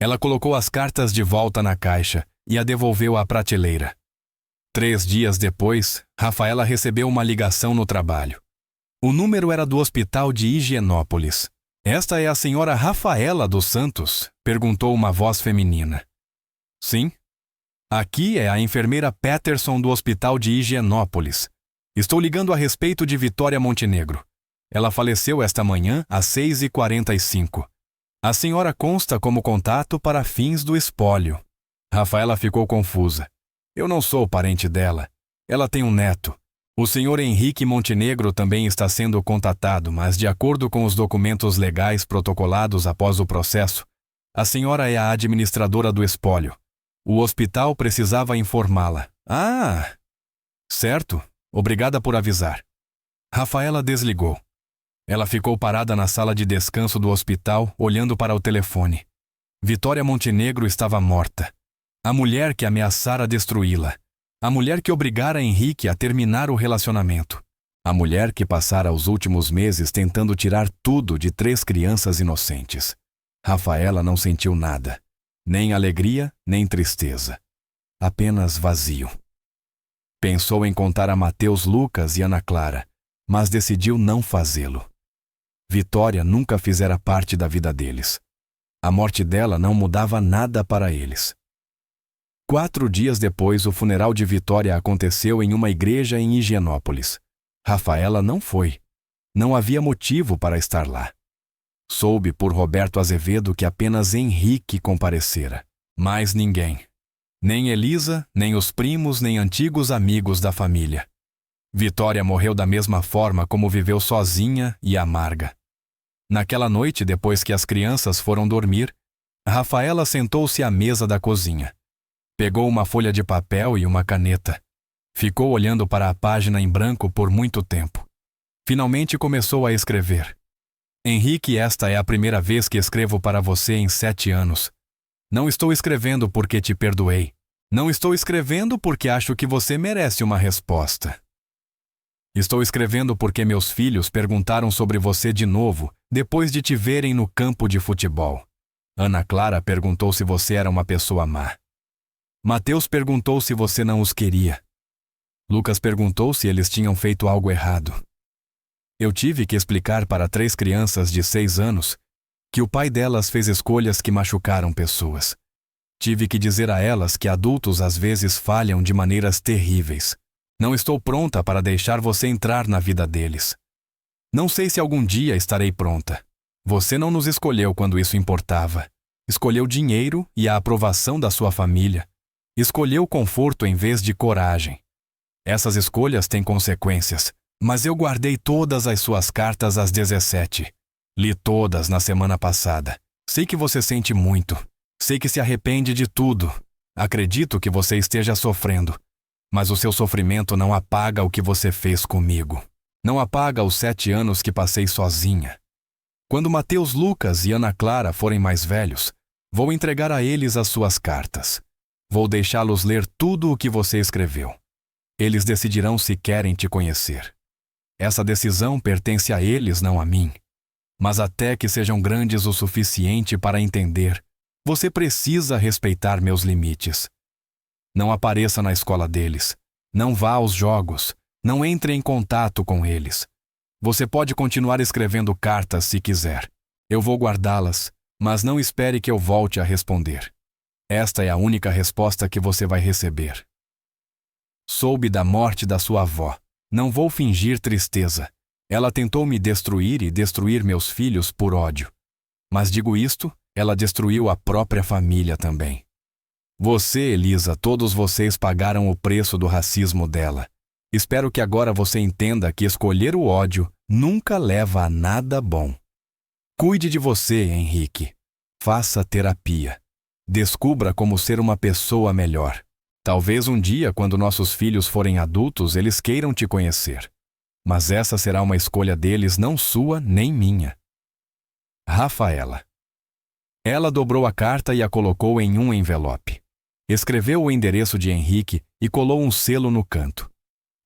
Speaker 1: Ela colocou as cartas de volta na caixa e a devolveu à prateleira. 3 dias depois, Rafaela recebeu uma ligação no trabalho. O número era do hospital de Higienópolis. "Esta é a senhora Rafaela dos Santos?", perguntou uma voz feminina. "Sim. Aqui é a enfermeira Peterson do hospital de Higienópolis. Estou ligando a respeito de Vitória Montenegro. Ela faleceu esta manhã às 6h45. A senhora consta como contato para fins do espólio." Rafaela ficou confusa. "Eu não sou parente dela. Ela tem um neto. O senhor Henrique Montenegro também está sendo contatado, mas de acordo com os documentos legais protocolados após o processo, a senhora é a administradora do espólio. O hospital precisava informá-la." "Ah, certo. Obrigada por avisar." Rafaela desligou. Ela ficou parada na sala de descanso do hospital, olhando para o telefone. Vitória Montenegro estava morta. A mulher que ameaçara destruí-la. A mulher que obrigara Henrique a terminar o relacionamento. A mulher que passara os últimos meses tentando tirar tudo de 3 crianças inocentes. Rafaela não sentiu nada. Nem alegria, nem tristeza. Apenas vazio. Pensou em contar a Mateus Lucas e Ana Clara, mas decidiu não fazê-lo. Vitória nunca fizera parte da vida deles. A morte dela não mudava nada para eles. 4 dias depois, o funeral de Vitória aconteceu em uma igreja em Higienópolis. Rafaela não foi. Não havia motivo para estar lá. Soube por Roberto Azevedo que apenas Henrique comparecera. Mais ninguém. Nem Elisa, nem os primos, nem antigos amigos da família. Vitória morreu da mesma forma como viveu sozinha e amarga. Naquela noite, depois que as crianças foram dormir, Rafaela sentou-se à mesa da cozinha. Pegou uma folha de papel e uma caneta. Ficou olhando para a página em branco por muito tempo. Finalmente começou a escrever. "Henrique, esta é a primeira vez que escrevo para você em 7 anos. Não estou escrevendo porque te perdoei. Não estou escrevendo porque acho que você merece uma resposta. Estou escrevendo porque meus filhos perguntaram sobre você de novo, depois de te verem no campo de futebol. Ana Clara perguntou se você era uma pessoa má. Mateus perguntou se você não os queria. Lucas perguntou se eles tinham feito algo errado. Eu tive que explicar para 3 crianças de 6 anos que o pai delas fez escolhas que machucaram pessoas. Tive que dizer a elas que adultos às vezes falham de maneiras terríveis. Não estou pronta para deixar você entrar na vida deles. Não sei se algum dia estarei pronta. Você não nos escolheu quando isso importava. Escolheu dinheiro e a aprovação da sua família. Escolheu conforto em vez de coragem. Essas escolhas têm consequências, mas eu guardei todas as suas cartas às 17. Li todas na semana passada. Sei que você sente muito. Sei que se arrepende de tudo. Acredito que você esteja sofrendo. Mas o seu sofrimento não apaga o que você fez comigo. Não apaga os 7 anos que passei sozinha. Quando Mateus Lucas e Ana Clara forem mais velhos, vou entregar a eles as suas cartas. Vou deixá-los ler tudo o que você escreveu. Eles decidirão se querem te conhecer. Essa decisão pertence a eles, não a mim. Mas até que sejam grandes o suficiente para entender, você precisa respeitar meus limites. Não apareça na escola deles. Não vá aos jogos. Não entre em contato com eles. Você pode continuar escrevendo cartas se quiser. Eu vou guardá-las, mas não espere que eu volte a responder. Esta é a única resposta que você vai receber. Soube da morte da sua avó. Não vou fingir tristeza. Ela tentou me destruir e destruir meus filhos por ódio. Mas digo isto, ela destruiu a própria família também. Você, Elisa, todos vocês pagaram o preço do racismo dela. Espero que agora você entenda que escolher o ódio nunca leva a nada bom. Cuide de você, Henrique. Faça terapia. Descubra como ser uma pessoa melhor. Talvez um dia, quando nossos filhos forem adultos, eles queiram te conhecer. Mas essa será uma escolha deles, não sua nem minha. Rafaela. Ela dobrou a carta e a colocou em um envelope. Escreveu o endereço de Henrique e colou um selo no canto.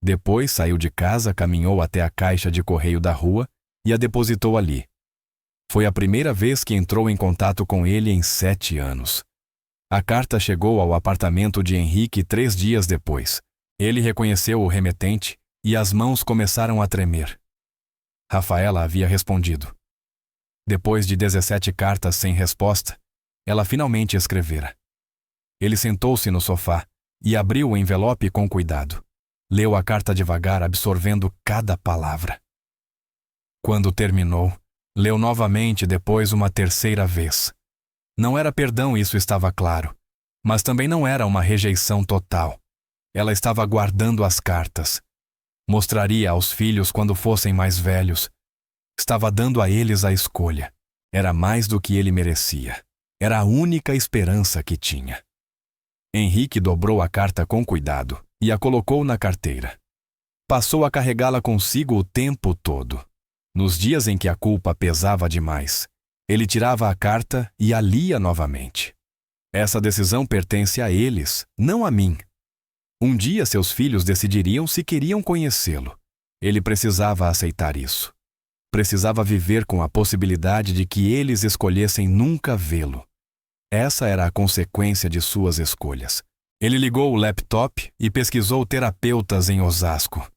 Speaker 1: Depois saiu de casa, caminhou até a caixa de correio da rua e a depositou ali. Foi a primeira vez que entrou em contato com ele em 7 anos. A carta chegou ao apartamento de Henrique 3 dias depois. Ele reconheceu o remetente e as mãos começaram a tremer. Rafaela havia respondido. Depois de 17 cartas sem resposta, ela finalmente escrevera. Ele sentou-se no sofá e abriu o envelope com cuidado. Leu a carta devagar, absorvendo cada palavra. Quando terminou, leu novamente depois uma terceira vez. Não era perdão, isso estava claro, mas também não era uma rejeição total. Ela estava guardando as cartas. Mostraria aos filhos quando fossem mais velhos. Estava dando a eles a escolha. Era mais do que ele merecia. Era a única esperança que tinha. Henrique dobrou a carta com cuidado e a colocou na carteira. Passou a carregá-la consigo o tempo todo. Nos dias em que a culpa pesava demais, ele tirava a carta e a lia novamente. Essa decisão pertence a eles, não a mim. Um dia seus filhos decidiriam se queriam conhecê-lo. Ele precisava aceitar isso. Precisava viver com a possibilidade de que eles escolhessem nunca vê-lo. Essa era a consequência de suas escolhas. Ele ligou o laptop e pesquisou terapeutas em Osasco.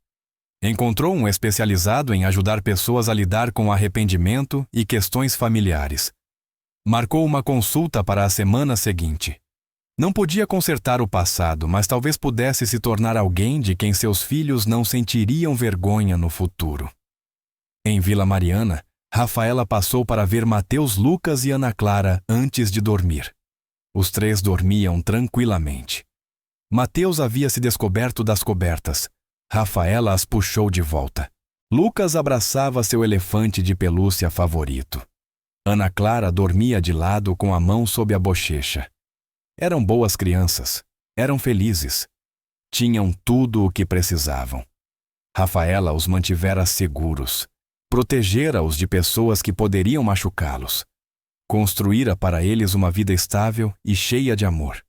Speaker 1: Encontrou um especializado em ajudar pessoas a lidar com arrependimento e questões familiares. Marcou uma consulta para a semana seguinte. Não podia consertar o passado, mas talvez pudesse se tornar alguém de quem seus filhos não sentiriam vergonha no futuro. Em Vila Mariana, Rafaela passou para ver Mateus, Lucas e Ana Clara antes de dormir. Os 3 dormiam tranquilamente. Mateus havia se descoberto das cobertas. Rafaela as puxou de volta. Lucas abraçava seu elefante de pelúcia favorito. Ana Clara dormia de lado com a mão sob a bochecha. Eram boas crianças. Eram felizes. Tinham tudo o que precisavam. Rafaela os mantivera seguros. Protegera-os de pessoas que poderiam machucá-los. Construíra para eles uma vida estável e cheia de amor.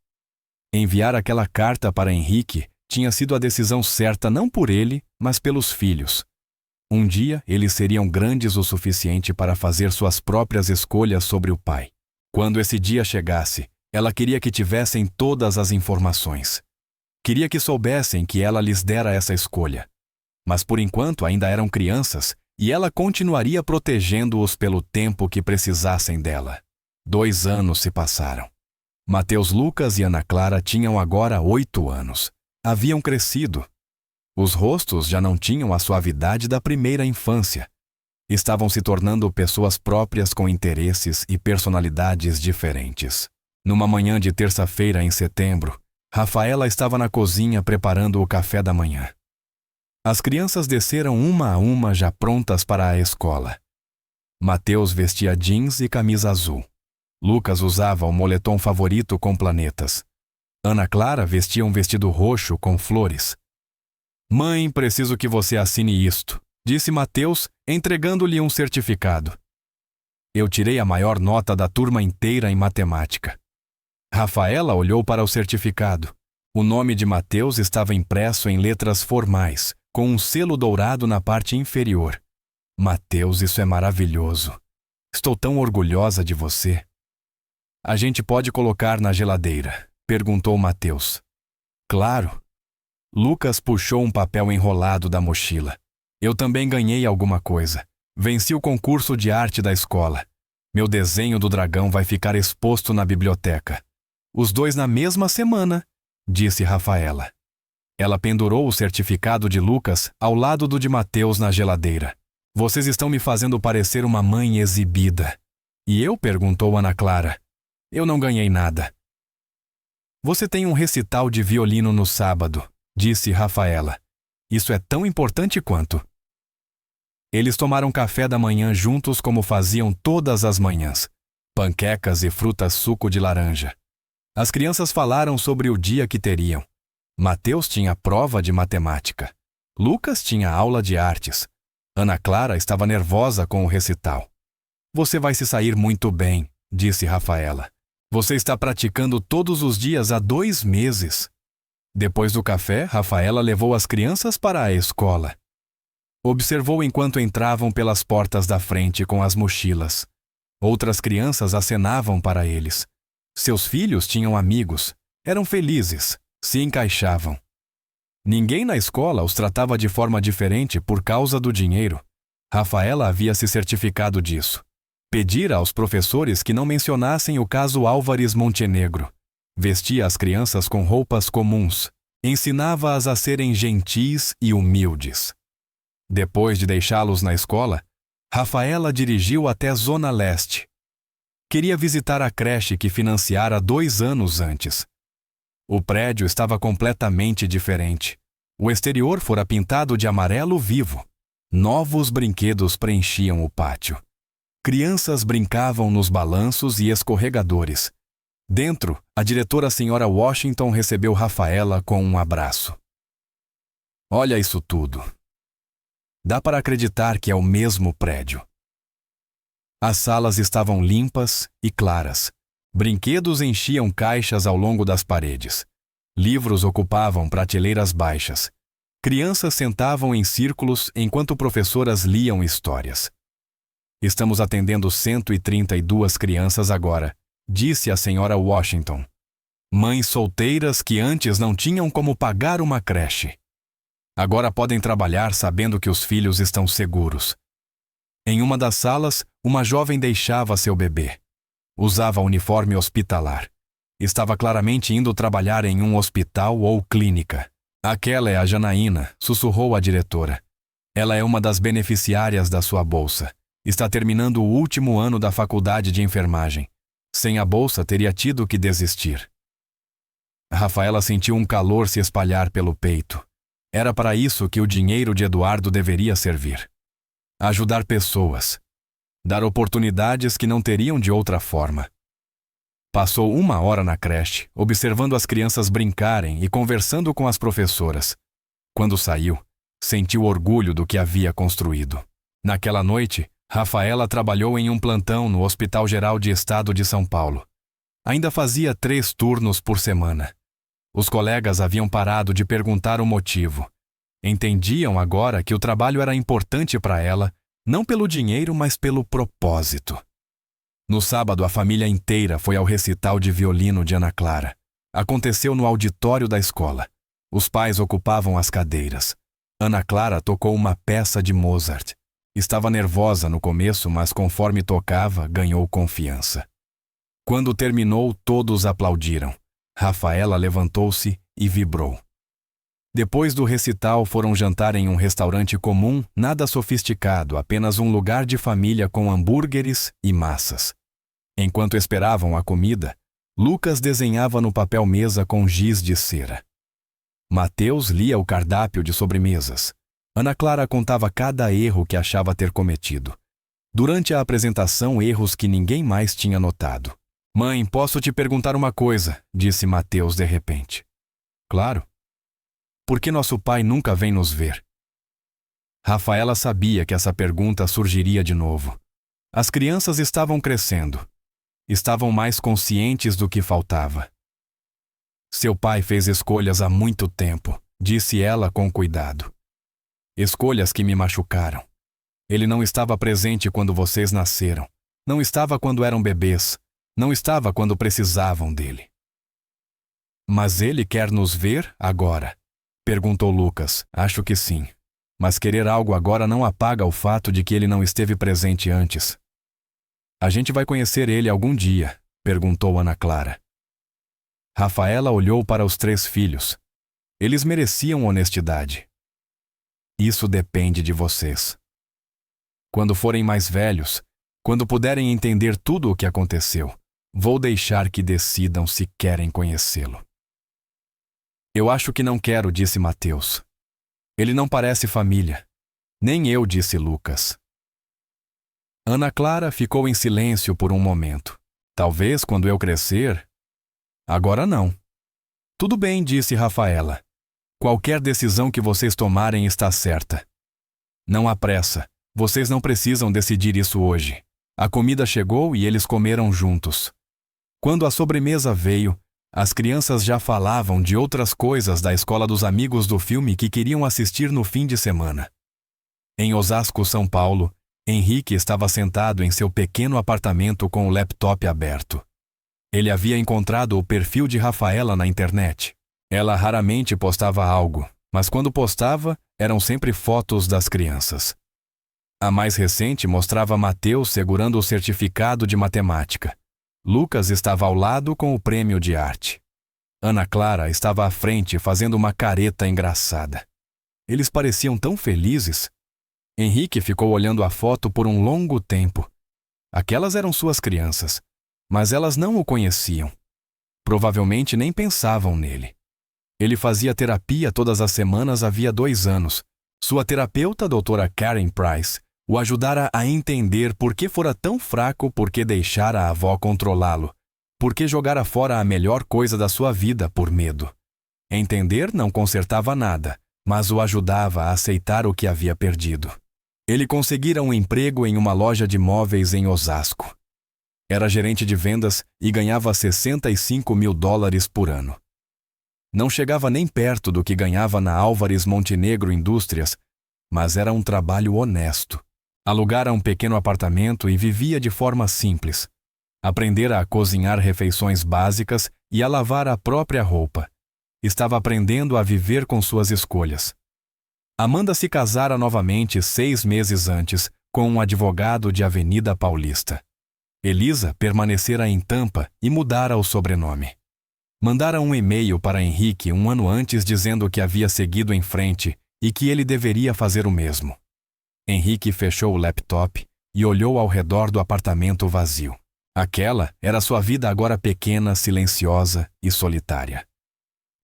Speaker 1: Enviar aquela carta para Henrique tinha sido a decisão certa não por ele, mas pelos filhos. Um dia, eles seriam grandes o suficiente para fazer suas próprias escolhas sobre o pai. Quando esse dia chegasse, ela queria que tivessem todas as informações. Queria que soubessem que ela lhes dera essa escolha. Mas por enquanto ainda eram crianças e ela continuaria protegendo-os pelo tempo que precisassem dela. 2 anos se passaram. Mateus, Lucas e Ana Clara tinham agora 8 anos. Haviam crescido. Os rostos já não tinham a suavidade da primeira infância. Estavam se tornando pessoas próprias com interesses e personalidades diferentes. Numa manhã de terça-feira em setembro, Rafaela estava na cozinha preparando o café da manhã. As crianças desceram uma a uma já prontas para a escola. Mateus vestia jeans e camisa azul. Lucas usava o moletom favorito com planetas. Ana Clara vestia um vestido roxo com flores. "Mãe, preciso que você assine isto", disse Mateus, entregando-lhe um certificado. Eu tirei a maior nota da turma inteira em matemática. Rafaela olhou para o certificado. O nome de Mateus estava impresso em letras formais, com um selo dourado na parte inferior. "Mateus, isso é maravilhoso. Estou tão orgulhosa de você." "A gente pode colocar na geladeira?", perguntou Mateus. "Claro." Lucas puxou um papel enrolado da mochila. "Eu também ganhei alguma coisa. Venci o concurso de arte da escola. Meu desenho do dragão vai ficar exposto na biblioteca." "Os 2 na mesma semana", disse Rafaela. Ela pendurou o certificado de Lucas ao lado do de Mateus na geladeira. "Vocês estão me fazendo parecer uma mãe exibida." "E eu?", perguntou Ana Clara. "Eu não ganhei nada." "Você tem um recital de violino no sábado", disse Rafaela. Isso é tão importante quanto. Eles tomaram café da manhã juntos como faziam todas as manhãs. Panquecas e frutas suco de laranja. As crianças falaram sobre o dia que teriam. Mateus tinha prova de matemática. Lucas tinha aula de artes. Ana Clara estava nervosa com o recital. Você vai se sair muito bem, disse Rafaela. Você está praticando todos os dias há 2 meses. Depois do café, Rafaela levou as crianças para a escola. Observou enquanto entravam pelas portas da frente com as mochilas. Outras crianças acenavam para eles. Seus filhos tinham amigos, eram felizes, se encaixavam. Ninguém na escola os tratava de forma diferente por causa do dinheiro. Rafaela havia se certificado disso. Pedira aos professores que não mencionassem o caso Álvares Montenegro. Vestia as crianças com roupas comuns. Ensinava-as a serem gentis e humildes. Depois de deixá-los na escola, Rafaela dirigiu até Zona Leste. Queria visitar a creche que financiara 2 anos antes. O prédio estava completamente diferente. O exterior fora pintado de amarelo vivo. Novos brinquedos preenchiam o pátio. Crianças brincavam nos balanços e escorregadores. Dentro, a diretora Sra. Washington recebeu Rafaela com um abraço. Olha isso tudo. Dá para acreditar que é o mesmo prédio. As salas estavam limpas e claras. Brinquedos enchiam caixas ao longo das paredes. Livros ocupavam prateleiras baixas. Crianças sentavam em círculos enquanto professoras liam histórias. Estamos atendendo 132 crianças agora, disse a Sra. Washington. Mães solteiras que antes não tinham como pagar uma creche. Agora podem trabalhar sabendo que os filhos estão seguros. Em uma das salas, uma jovem deixava seu bebê. Usava uniforme hospitalar. Estava claramente indo trabalhar em um hospital ou clínica. Aquela é a Janaína, sussurrou a diretora. Ela é uma das beneficiárias da sua bolsa. Está terminando o último ano da faculdade de enfermagem. Sem a bolsa, teria tido que desistir. Rafaela sentiu um calor se espalhar pelo peito. Era para isso que o dinheiro de Eduardo deveria servir. Ajudar pessoas. Dar oportunidades que não teriam de outra forma. Passou 1 hora na creche, observando as crianças brincarem e conversando com as professoras. Quando saiu, sentiu orgulho do que havia construído. Naquela noite, Rafaela trabalhou em um plantão no Hospital Geral de Estado de São Paulo. Ainda fazia 3 turnos por semana. Os colegas haviam parado de perguntar o motivo. Entendiam agora que o trabalho era importante para ela, não pelo dinheiro, mas pelo propósito. No sábado, a família inteira foi ao recital de violino de Ana Clara. Aconteceu no auditório da escola. Os pais ocupavam as cadeiras. Ana Clara tocou uma peça de Mozart. Estava nervosa no começo, mas conforme tocava, ganhou confiança. Quando terminou, todos aplaudiram. Rafaela levantou-se e vibrou. Depois do recital, foram jantar em um restaurante comum, nada sofisticado, apenas um lugar de família com hambúrgueres e massas. Enquanto esperavam a comida, Lucas desenhava no papel mesa com giz de cera. Mateus lia o cardápio de sobremesas. Ana Clara contava cada erro que achava ter cometido. Durante a apresentação, erros que ninguém mais tinha notado. Mãe, posso te perguntar uma coisa, disse Mateus de repente. Claro. Por que nosso pai nunca vem nos ver? Rafaela sabia que essa pergunta surgiria de novo. As crianças estavam crescendo. Estavam mais conscientes do que faltava. Seu pai fez escolhas há muito tempo, disse ela com cuidado. Escolhas que me machucaram. Ele não estava presente quando vocês nasceram. Não estava quando eram bebês. Não estava quando precisavam dele. Mas ele quer nos ver agora? Perguntou Lucas. Acho que sim. Mas querer algo agora não apaga o fato de que ele não esteve presente antes. A gente vai conhecer ele algum dia? Perguntou Ana Clara. Rafaela olhou para os 3 filhos. Eles mereciam honestidade. Isso depende de vocês. Quando forem mais velhos, quando puderem entender tudo o que aconteceu, vou deixar que decidam se querem conhecê-lo. Eu acho que não quero, disse Mateus. Ele não parece família. Nem eu, disse Lucas. Ana Clara ficou em silêncio por um momento. Talvez quando eu crescer... Agora não. Tudo bem, disse Rafaela. Qualquer decisão que vocês tomarem está certa. Não há pressa. Vocês não precisam decidir isso hoje. A comida chegou e eles comeram juntos. Quando a sobremesa veio, as crianças já falavam de outras coisas da escola dos amigos do filme que queriam assistir no fim de semana. Em Osasco, São Paulo, Henrique estava sentado em seu pequeno apartamento com o laptop aberto. Ele havia encontrado o perfil de Rafaela na internet. Ela raramente postava algo, mas quando postava, eram sempre fotos das crianças. A mais recente mostrava Mateus segurando o certificado de matemática. Lucas estava ao lado com o prêmio de arte. Ana Clara estava à frente fazendo uma careta engraçada. Eles pareciam tão felizes. Henrique ficou olhando a foto por um longo tempo. Aquelas eram suas crianças, mas elas não o conheciam. Provavelmente nem pensavam nele. Ele fazia terapia todas as semanas havia 2 anos. Sua terapeuta, doutora Karen Price, o ajudara a entender por que fora tão fraco, por que deixara a avó controlá-lo, por que jogara fora a melhor coisa da sua vida por medo. Entender não consertava nada, mas o ajudava a aceitar o que havia perdido. Ele conseguira um emprego em uma loja de móveis em Osasco. Era gerente de vendas e ganhava $65 mil por ano. Não chegava nem perto do que ganhava na Álvares Montenegro Indústrias, mas era um trabalho honesto. Alugara um pequeno apartamento e vivia de forma simples. Aprendera a cozinhar refeições básicas e a lavar a própria roupa. Estava aprendendo a viver com suas escolhas. Amanda se casara novamente 6 meses antes com um advogado de Avenida Paulista. Elisa permanecera em Tampa e mudara o sobrenome. Mandara um e-mail para Henrique 1 ano antes dizendo que havia seguido em frente e que ele deveria fazer o mesmo. Henrique fechou o laptop e olhou ao redor do apartamento vazio. Aquela era sua vida agora pequena, silenciosa e solitária.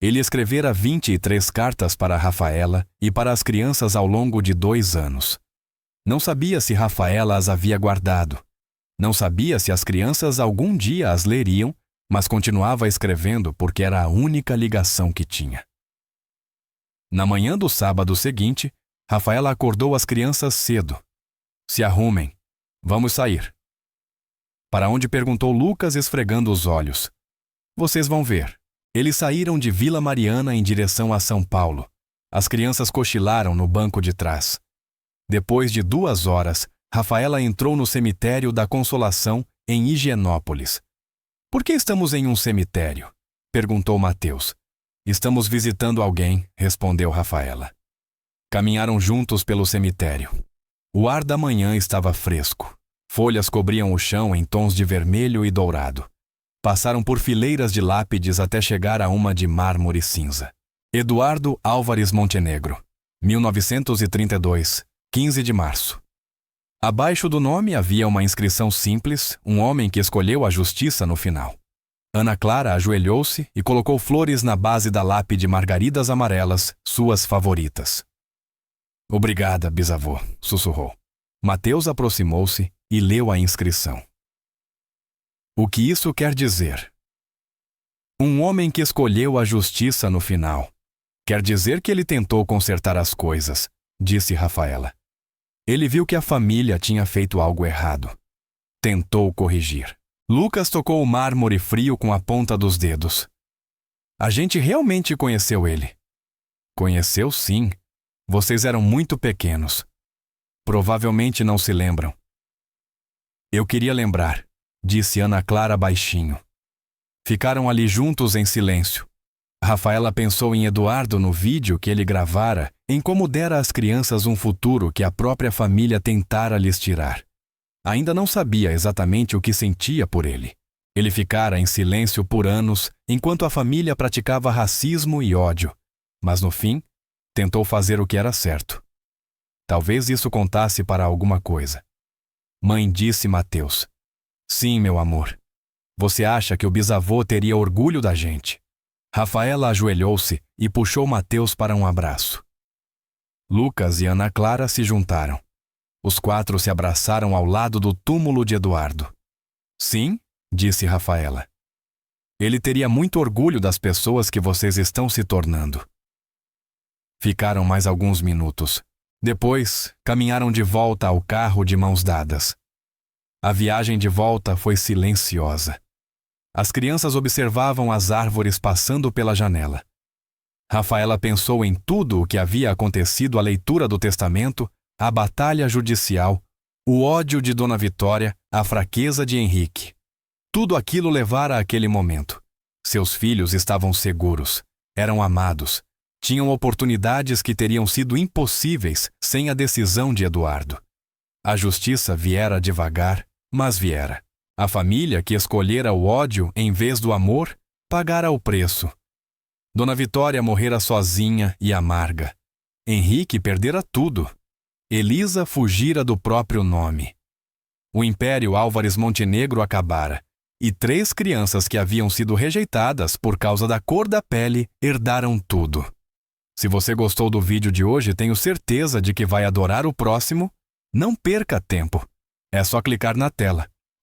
Speaker 1: Ele escrevera 23 cartas para Rafaela e para as crianças ao longo de 2 anos. Não sabia se Rafaela as havia guardado. Não sabia se as crianças algum dia as leriam, mas continuava escrevendo porque era a única ligação que tinha. Na manhã do sábado seguinte, Rafaela acordou as crianças cedo. Se arrumem. Vamos sair. Para onde? Perguntou Lucas, esfregando os olhos. Vocês vão ver. Eles saíram de Vila Mariana em direção a São Paulo. As crianças cochilaram no banco de trás. Depois de 2 horas, Rafaela entrou no cemitério da Consolação, em Higienópolis. Por que estamos em um cemitério? Perguntou Mateus. Estamos visitando alguém, respondeu Rafaela. Caminharam juntos pelo cemitério. O ar da manhã estava fresco. Folhas cobriam o chão em tons de vermelho e dourado. Passaram por fileiras de lápides até chegar a uma de mármore cinza. Eduardo Álvares Montenegro, 1932, 15 de março. Abaixo do nome havia uma inscrição simples, um homem que escolheu a justiça no final. Ana Clara ajoelhou-se e colocou flores na base da lápide margaridas amarelas, suas favoritas. Obrigada, bisavô, sussurrou. Mateus aproximou-se e leu a inscrição. O que isso quer dizer? Um homem que escolheu a justiça no final. Quer dizer que ele tentou consertar as coisas, disse Rafaela. Ele viu que a família tinha feito algo errado. Tentou corrigir. Lucas tocou o mármore frio com a ponta dos dedos. A gente realmente conheceu ele. Conheceu, sim. Vocês eram muito pequenos. Provavelmente não se lembram. Eu queria lembrar, disse Ana Clara baixinho. Ficaram ali juntos em silêncio. Rafaela pensou em Eduardo no vídeo que ele gravara, em como dera às crianças um futuro que a própria família tentara lhes tirar. Ainda não sabia exatamente o que sentia por ele. Ele ficara em silêncio por anos, enquanto a família praticava racismo e ódio. Mas no fim, tentou fazer o que era certo. Talvez isso contasse para alguma coisa. Mãe, disse Mateus. Sim, meu amor. Você acha que o bisavô teria orgulho da gente? Rafaela ajoelhou-se e puxou Mateus para um abraço. Lucas e Ana Clara se juntaram. Os quatro se abraçaram ao lado do túmulo de Eduardo. Sim, disse Rafaela. Ele teria muito orgulho das pessoas que vocês estão se tornando. Ficaram mais alguns minutos. Depois, caminharam de volta ao carro de mãos dadas. A viagem de volta foi silenciosa. As crianças observavam as árvores passando pela janela. Rafaela pensou em tudo o que havia acontecido, a leitura do testamento, a batalha judicial, o ódio de Dona Vitória, a fraqueza de Henrique. Tudo aquilo levara àquele momento. Seus filhos estavam seguros, eram amados, tinham oportunidades que teriam sido impossíveis sem a decisão de Eduardo. A justiça viera devagar, mas viera. A família que escolhera o ódio em vez do amor pagara o preço. Dona Vitória morrera sozinha e amarga. Henrique perdera tudo. Elisa fugira do próprio nome. O Império Álvares Montenegro acabara, e 3 crianças que haviam sido rejeitadas por causa da cor da pele herdaram tudo. Se você gostou do vídeo de hoje, tenho certeza de que vai adorar o próximo. Não perca tempo. É só clicar na tela.